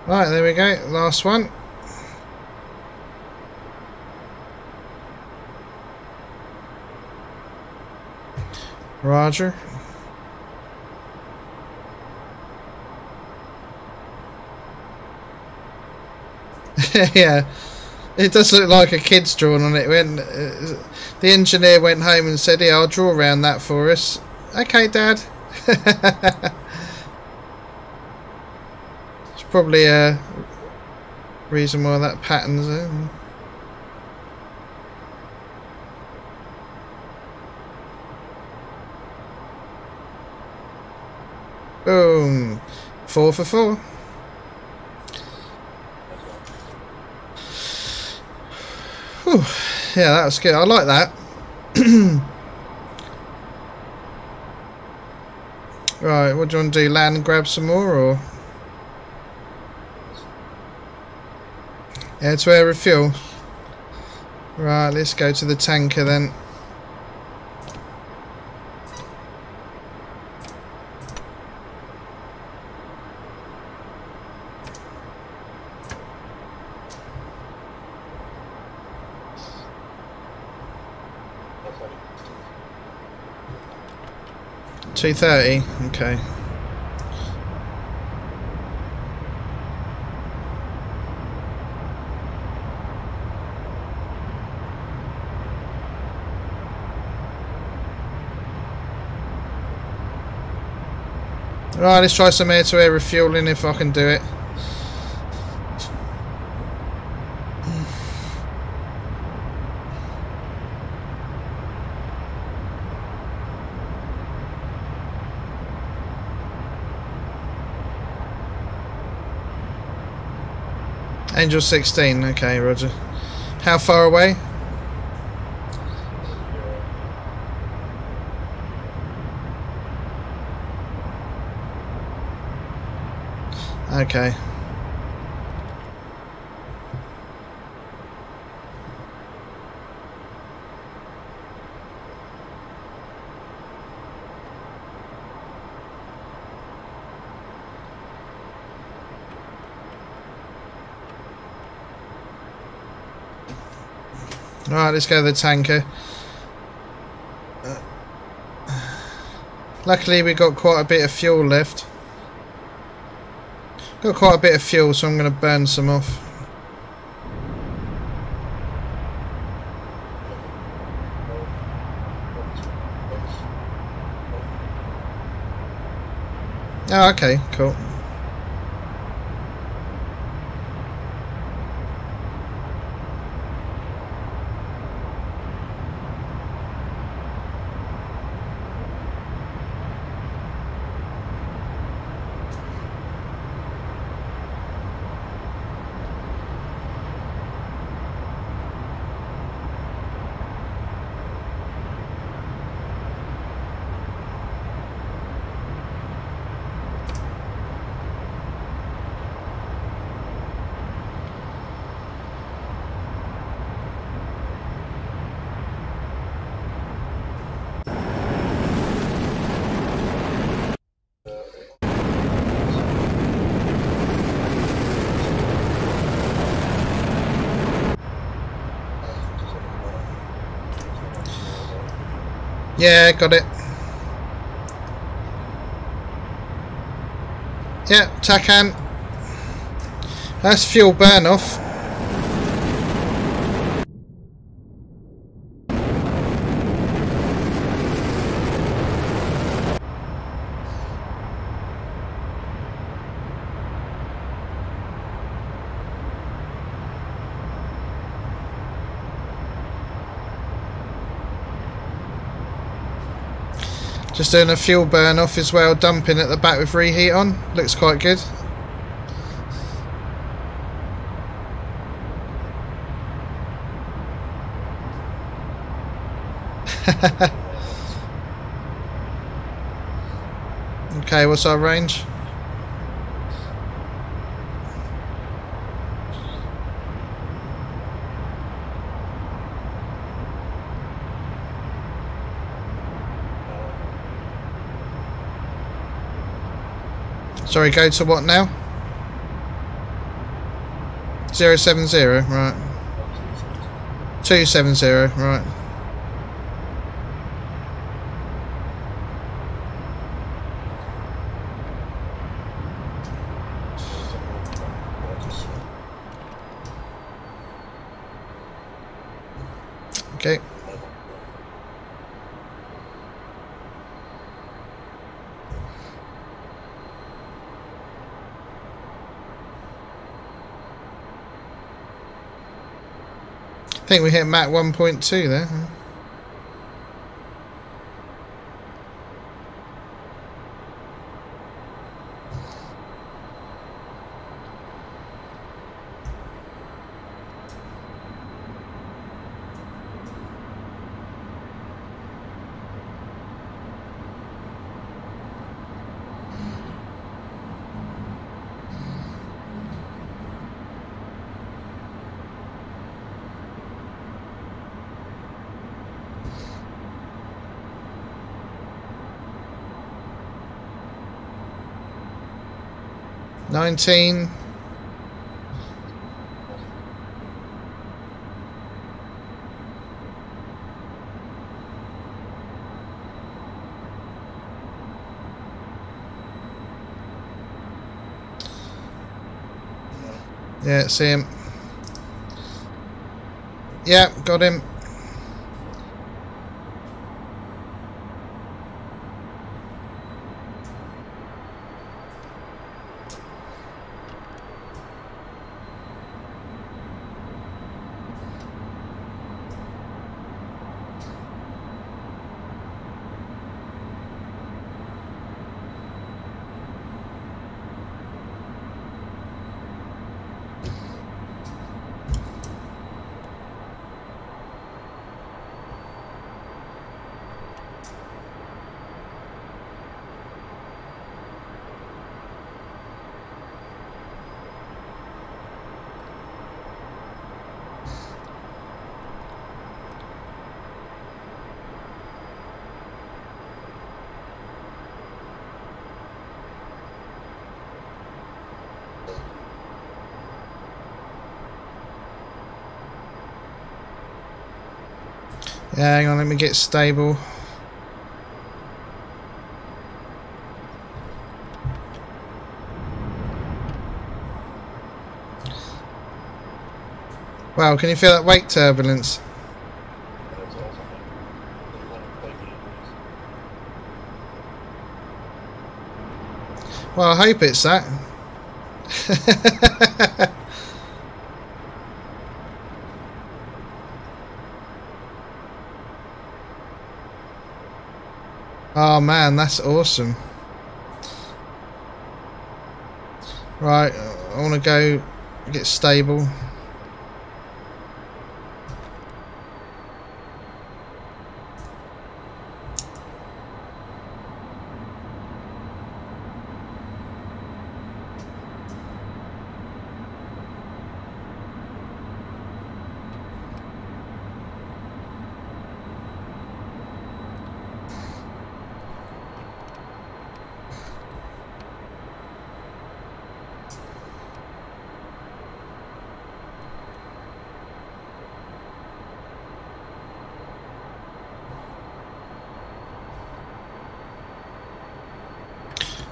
Right, there we go. Last one. Roger. Yeah, it does look like a kid's drawing on it. When the engineer went home and said, "Yeah, I'll draw around that for us." Okay, Dad. It's probably a reason why that pattern's there. Boom. 4 for 4. Whew. Yeah, that was good. I like that. Right, what do you want to do? Land and grab some more, or air to air refuel? Right, let's go to the tanker then. $230, okay. Right, let's try some air-to-air refueling if I can do it. Angel 16, okay, roger. How far away? Okay. Right, let's go to the tanker. Luckily we got quite a bit of fuel left. Got quite a bit of fuel, so I'm going to burn some off. Oh, okay, cool. Yeah, got it. Yeah, Takan. That's fuel burn off. Just doing a fuel burn off as well, dumping at the back with reheat on. Looks quite good. Okay, what's our range? Sorry, go to what now? 070, right. 270, right. Okay. I think we hit Mach 1.2 there. $19. Yeah, see him. Yeah, got him. Yeah, hang on, let me get stable. Wow, can you feel that wake turbulence? Well, I hope it's that. Oh man, that's awesome. Right, I want to go get stable.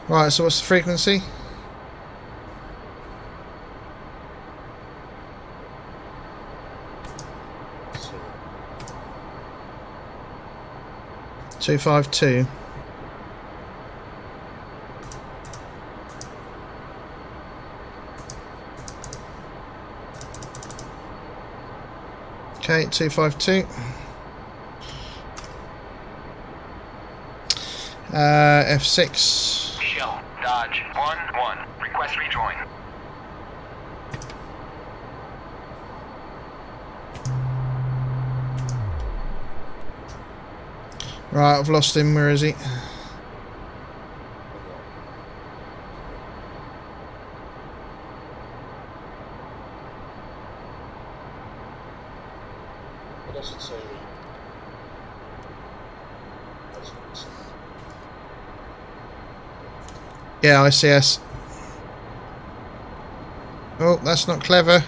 Right, so what's the frequency? Two 252. Okay, 252. F6. Shell, Dodge, 1-1. Request rejoin. Right, I've lost him. Where is he? Yeah, ICS. Oh, that's not clever.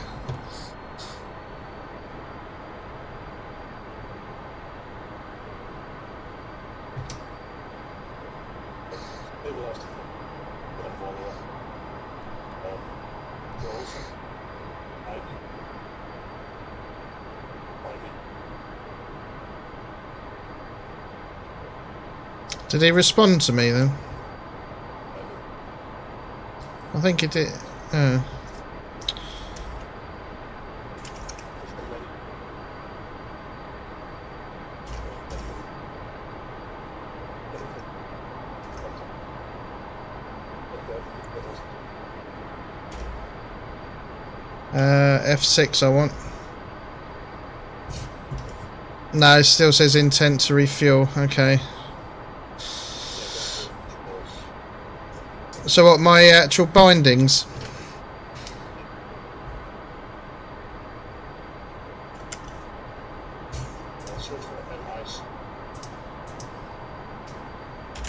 Did he respond to me then? I think it did. F6 I want. No, it still says intent to refuel. Okay. So what, my actual bindings?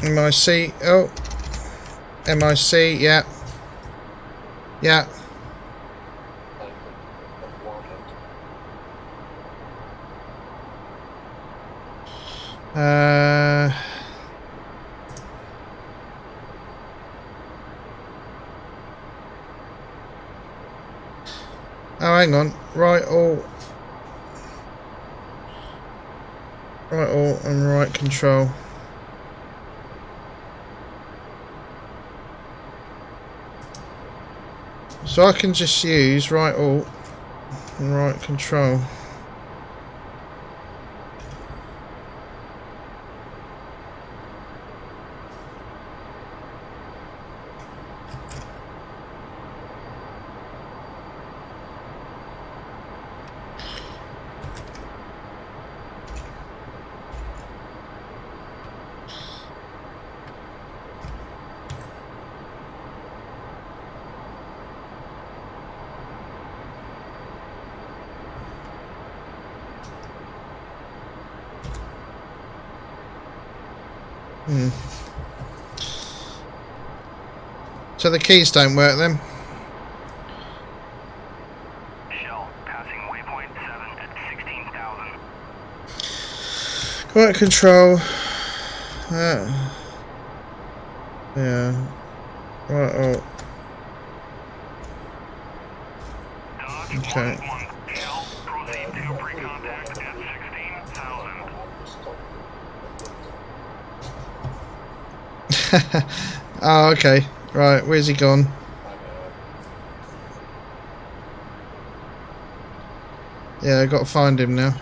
MIC, oh. MIC, yeah. Yeah. Oh, hang on. Right all and right control. So I can just use right all and right control. So the keys don't work then? Shell, passing waypoint 7 at 16,000. Right control. Yeah. Right all. Okay. Shell, proceed to pre-contact at 16,000. Oh, okay. Right, where's he gone? Yeah, I've got to find him now.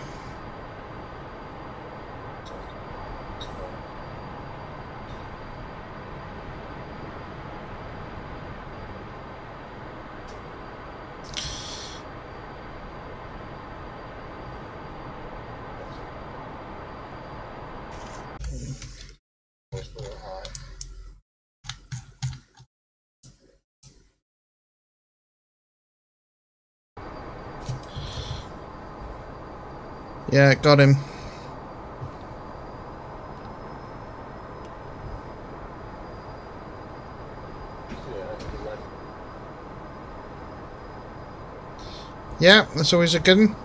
Yeah, got him. Yeah, that's always a good one.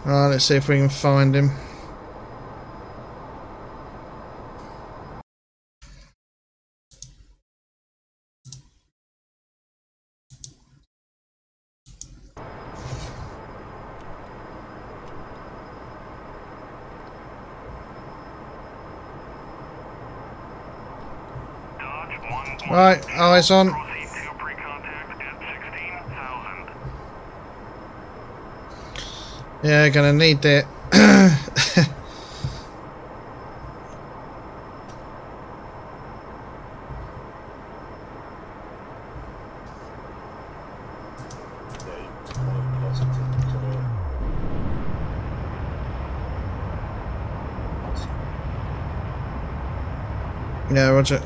Alright, let's see if we can find him. Right, eyes on. Yeah, gonna need that. Yeah, roger.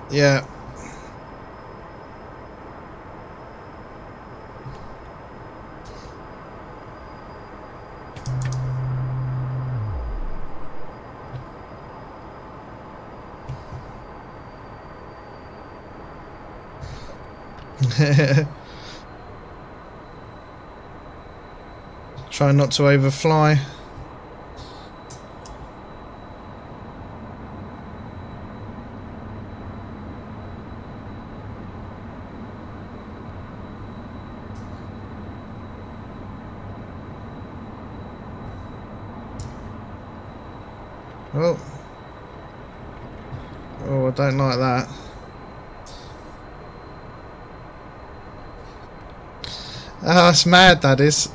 Yeah. Try not to overfly. Oh, I don't like that. Ah, it's mad, that is.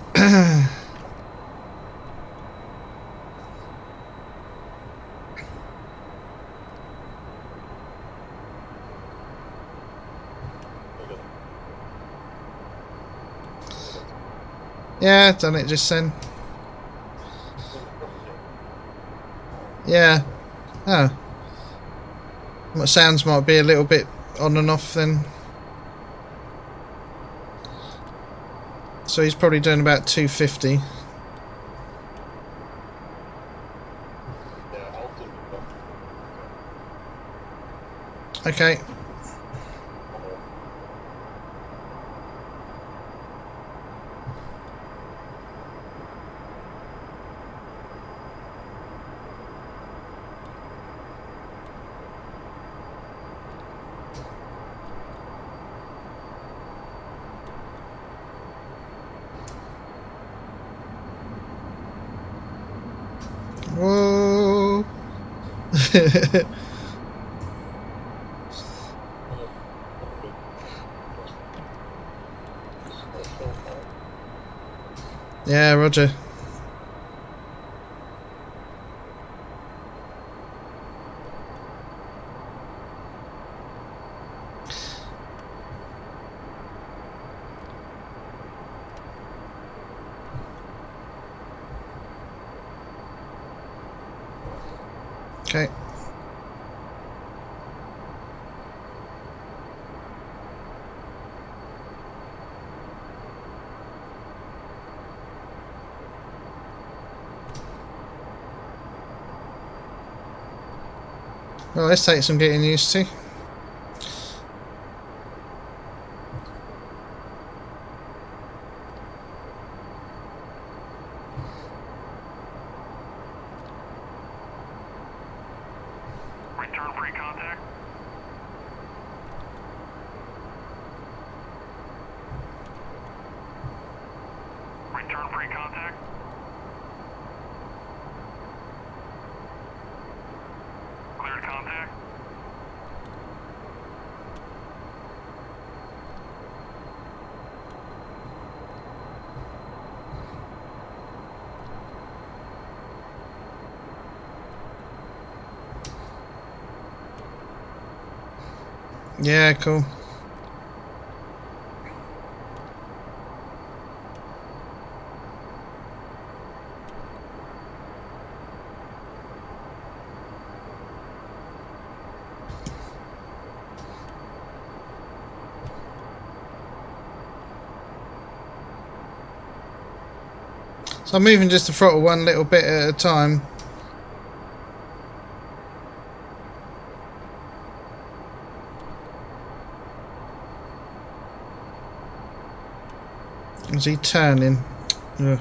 Yeah, done it just then. Yeah. Oh. My sounds might be a little bit on and off then. So he's probably doing about 250. Okay. Whoa. Yeah, roger. Okay. Well, this takes some getting used to. Return free contact. Return free contact. Cleared contact. Yeah, cool. So I'm moving just the throttle one little bit at a time. Is he turning? Ugh.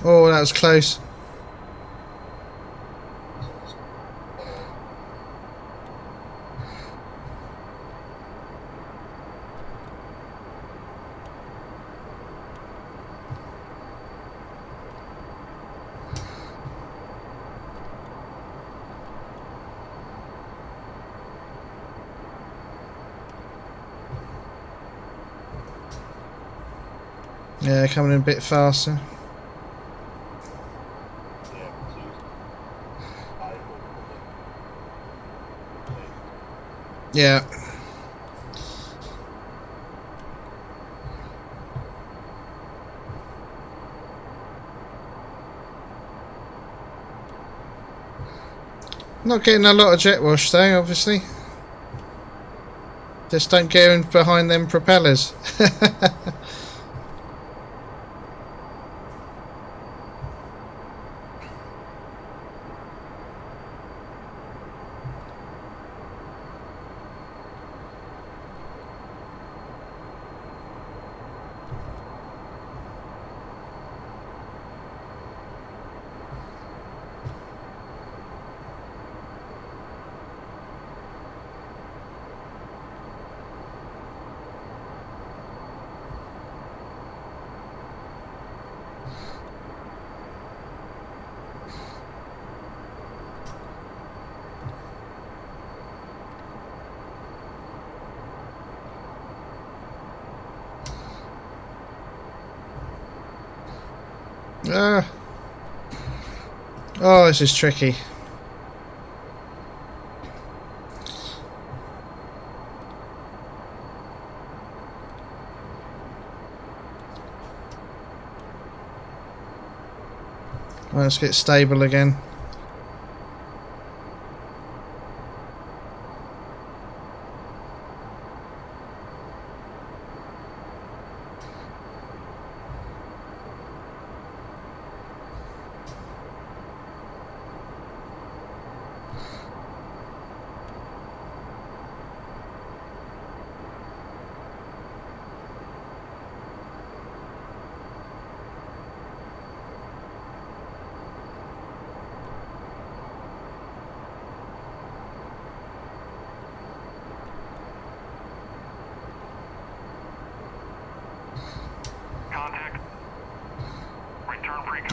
Oh, that was close. Yeah, coming in a bit faster. Yeah. Not getting a lot of jet wash though, obviously. Just don't get in behind them propellers. Oh, this is tricky. Let's get stable again.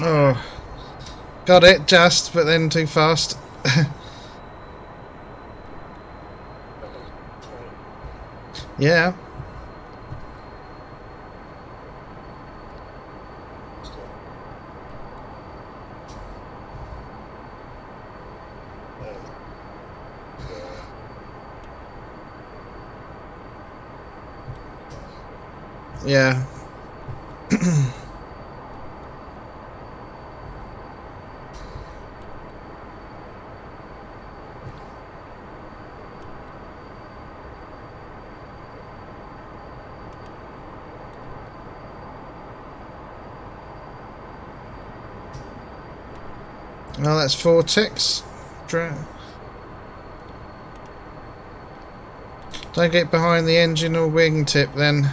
Oh, got it just, but then too fast. Yeah. Yeah. Well, that's 4 ticks. Don't get behind the engine or wingtip then.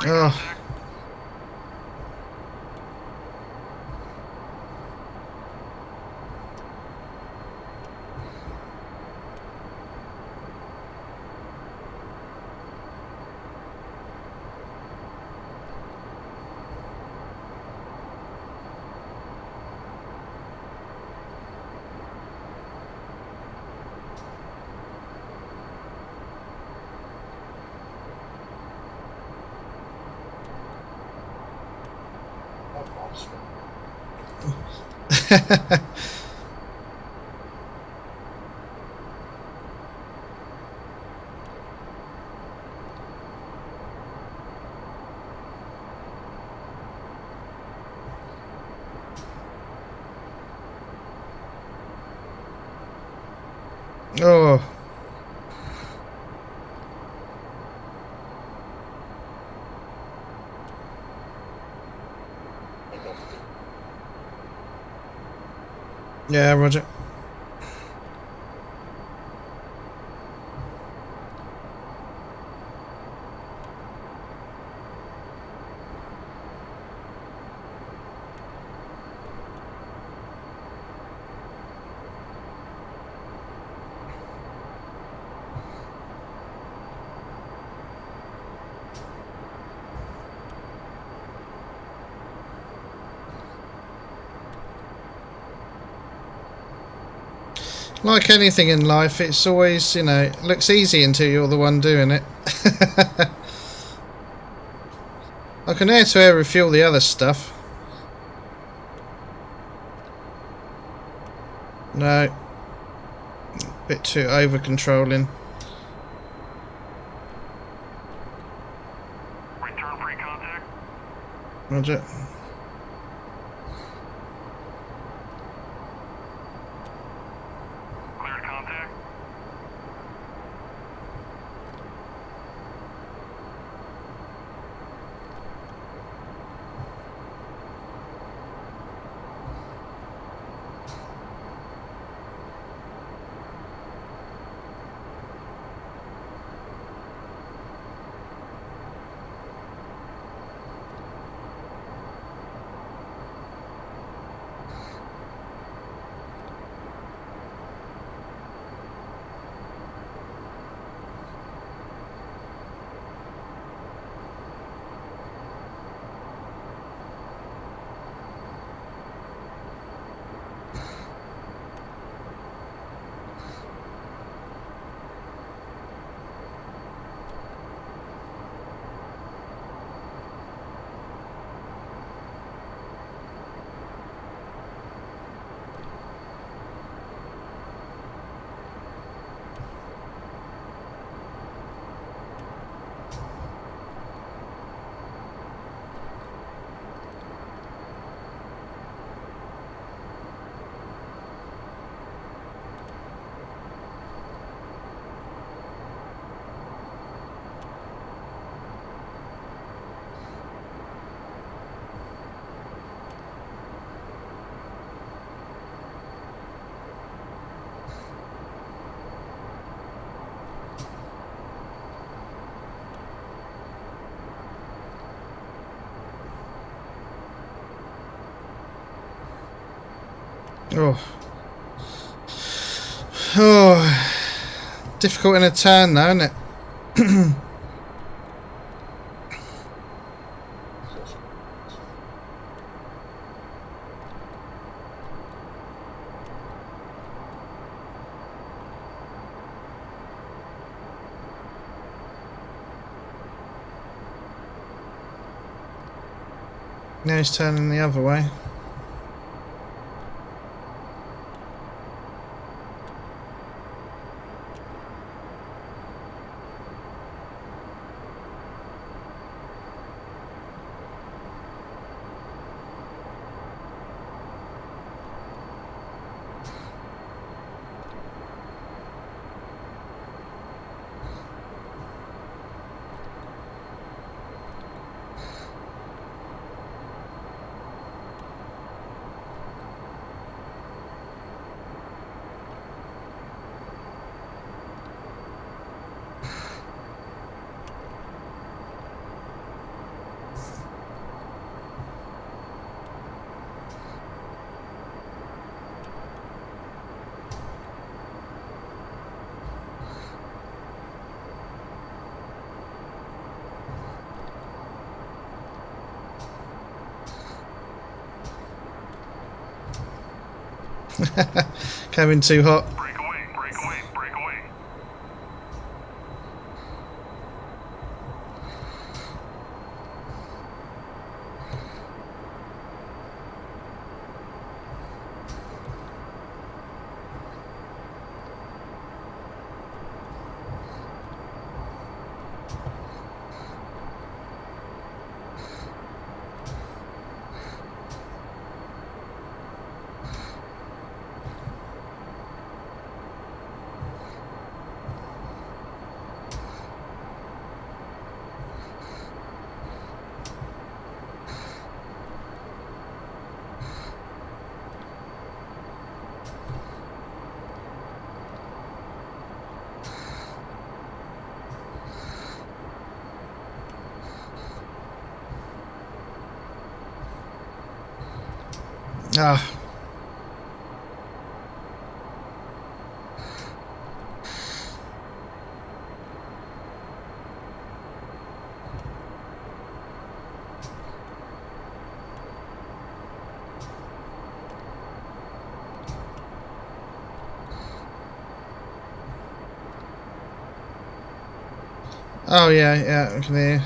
Oh. Oh. Yeah, Roger. Like anything in life, it's always, you know, it looks easy until you're the one doing it. I can air-to-air refuel the other stuff. No. Bit too over-controlling. Return free contact. Roger. Cleared contact. Oh. Oh. Difficult in a turn though, isn't it? Now he's turning the other way. Coming too hot. Break away, break away, break away. Ah. Oh yeah, yeah, I can hear.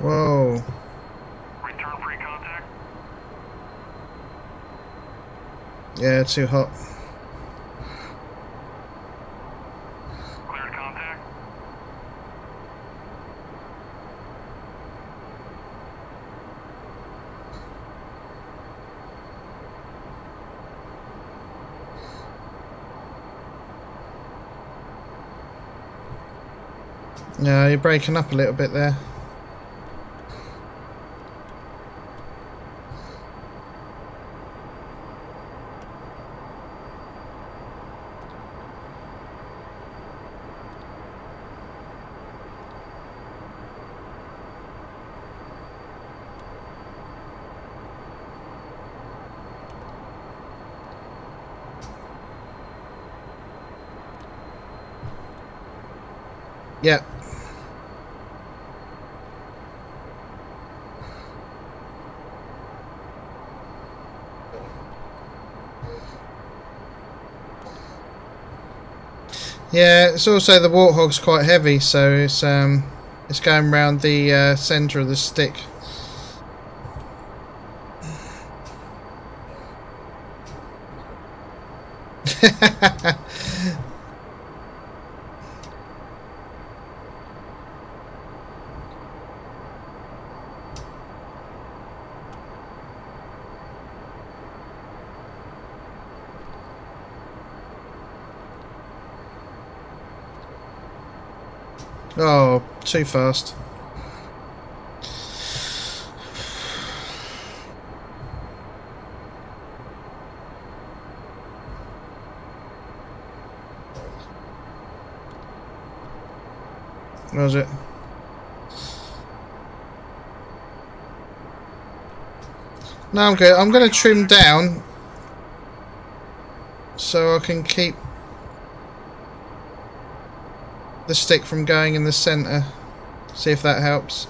Whoa. Return free contact. Yeah, too hot. Cleared contact. No, you're breaking up a little bit there. Yeah. Yeah, it's also the Warthog's quite heavy, so it's going round the centre of the stick. Oh, too fast. What was it? No, I'm good. I'm going to trim down so I can keep the stick from going in the centre. See if that helps.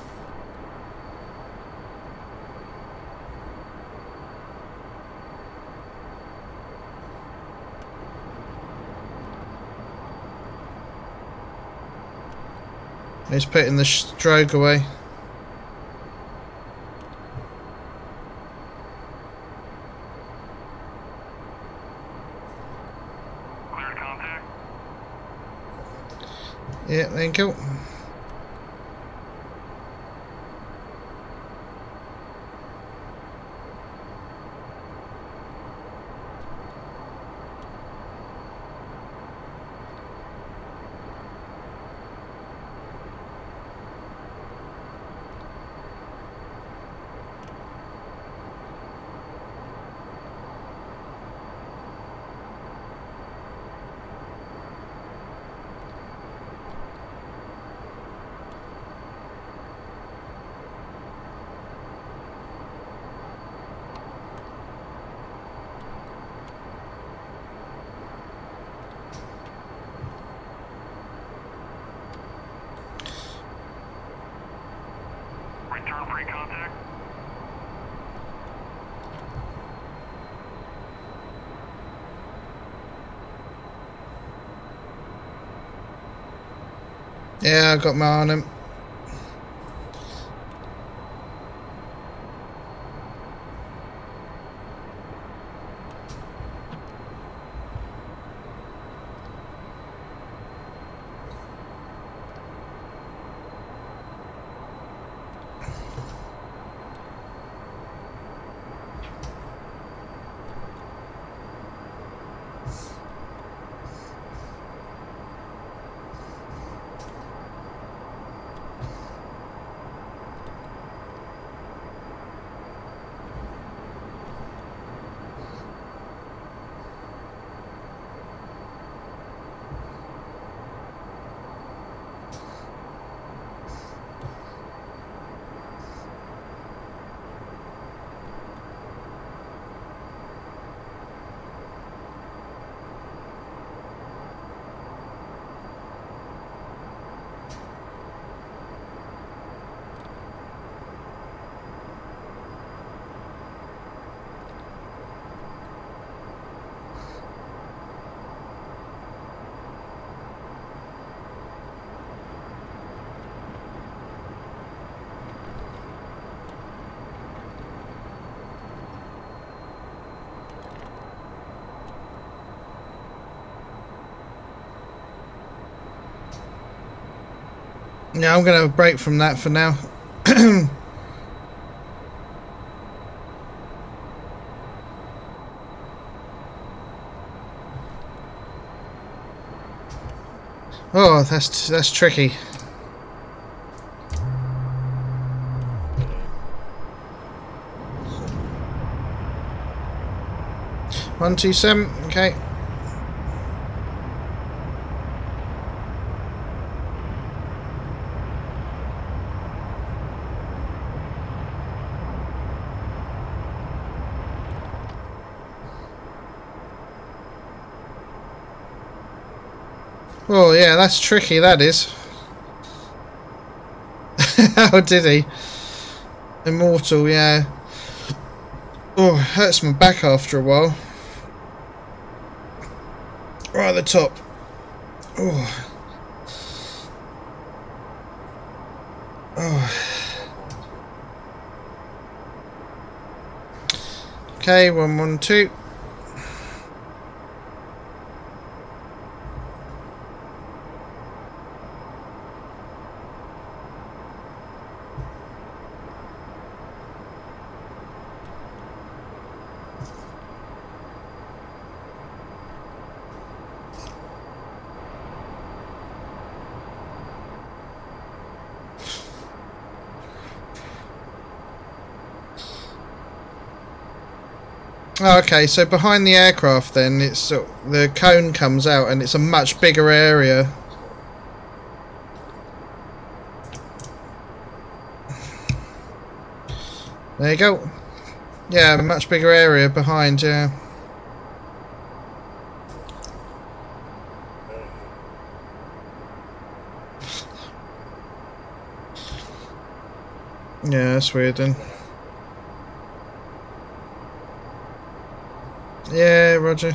He's putting the stroke away. Cleared contact. Yeah, thank you. Yeah, I got my eye on him. Yeah, I'm going to have a break from that for now. Oh, that's tricky. One, 2, 7. Okay. Oh yeah, that's tricky, that is. How did he? Immortal, yeah. Oh, it hurts my back after a while. Right at the top. Oh. Oh. Okay, 1, 1, 2. Oh, okay, so behind the aircraft then, it's the cone comes out and it's a much bigger area. There you go. Yeah, a much bigger area behind, yeah. Yeah, that's weird then. Yeah, roger.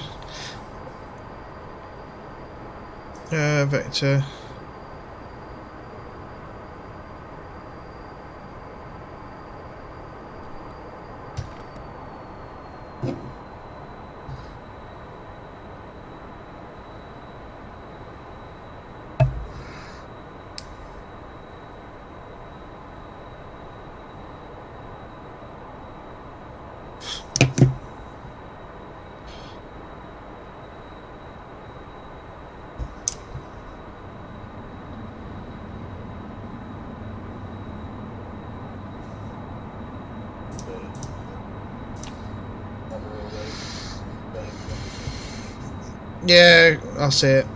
Vector. Yeah, I'll see it.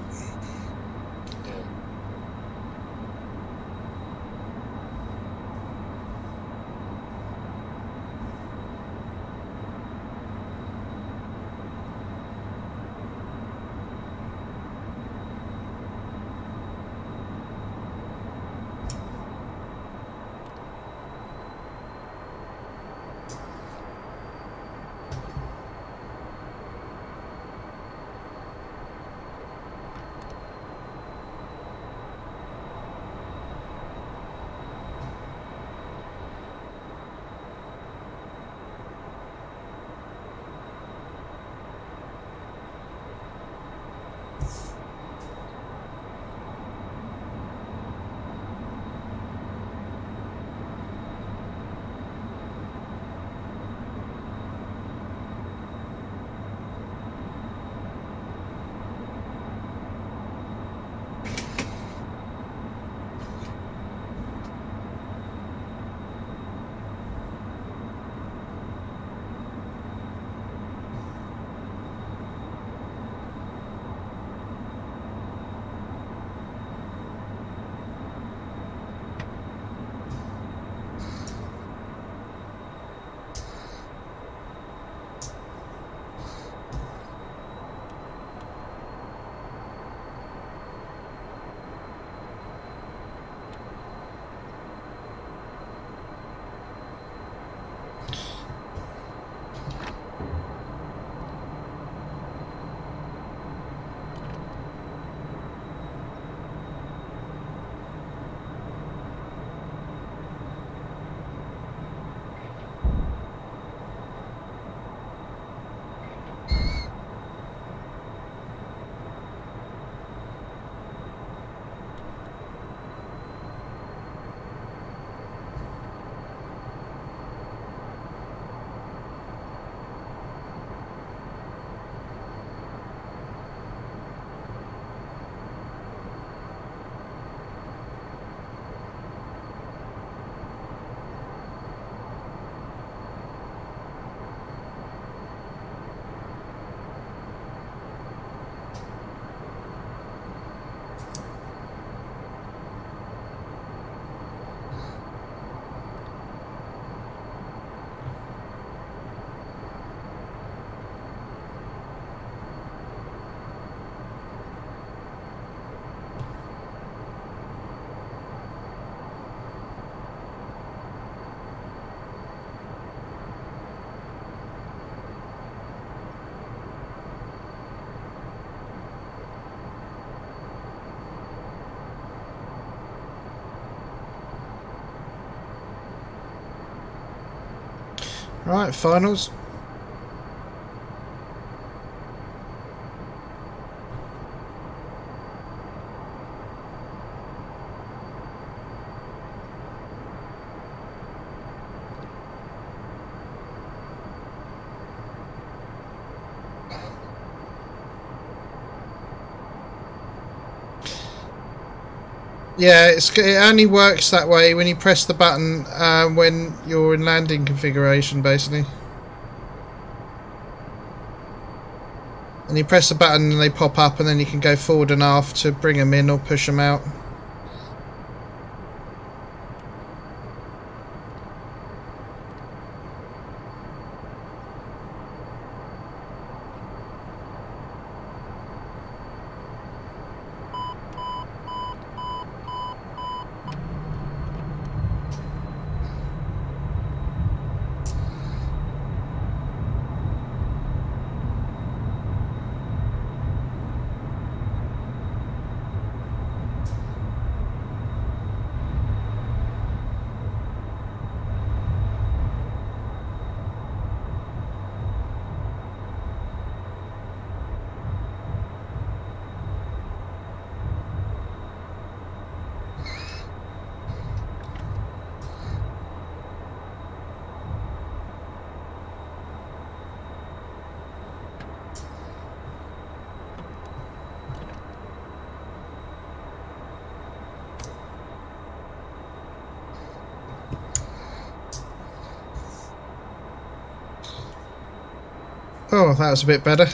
Right, finals. Yeah, it only works that way when you press the button when you're in landing configuration, basically. And you press the button and they pop up, and then you can go forward and aft to bring them in or push them out. Oh, that was a bit better.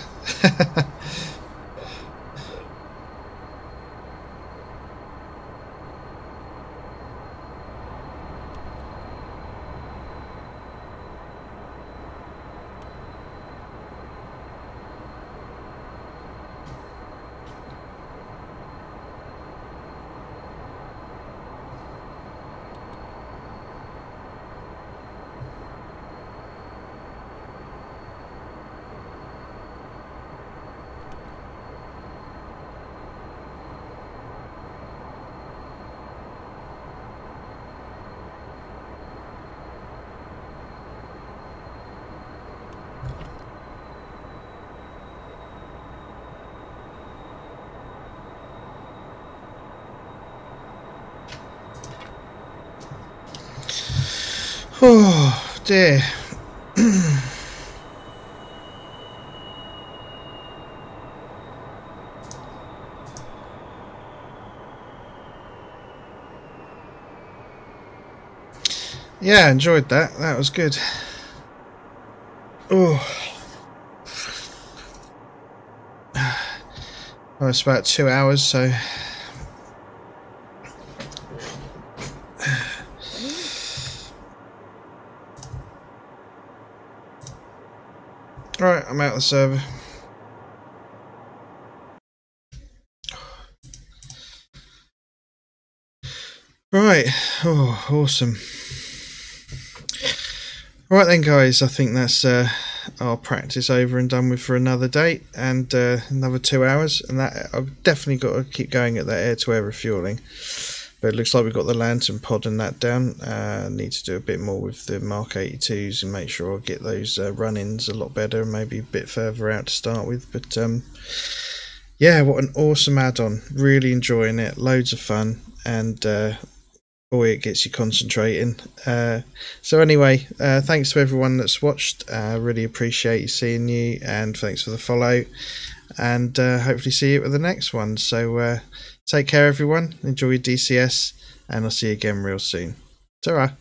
Oh dear. Yeah, I enjoyed that. That was good. Oh. Well, it's about 2 hours, so right, I'm out of the server. Right, oh, awesome. Right then, guys, I think that's our practice over and done with for another day, and another 2 hours, and that I've definitely got to keep going at that air-to-air refueling. But it looks like we've got the lantern pod and that down. Need to do a bit more with the Mark 82s and make sure I get those run-ins a lot better, maybe a bit further out to start with. But yeah, what an awesome add-on. Really enjoying it. Loads of fun, and boy, it gets you concentrating. So anyway, thanks to everyone that's watched. Really appreciate seeing you, and thanks for the follow, and hopefully see you at the next one. So take care, everyone. Enjoy your DCS, and I'll see you again real soon. Ta-ra.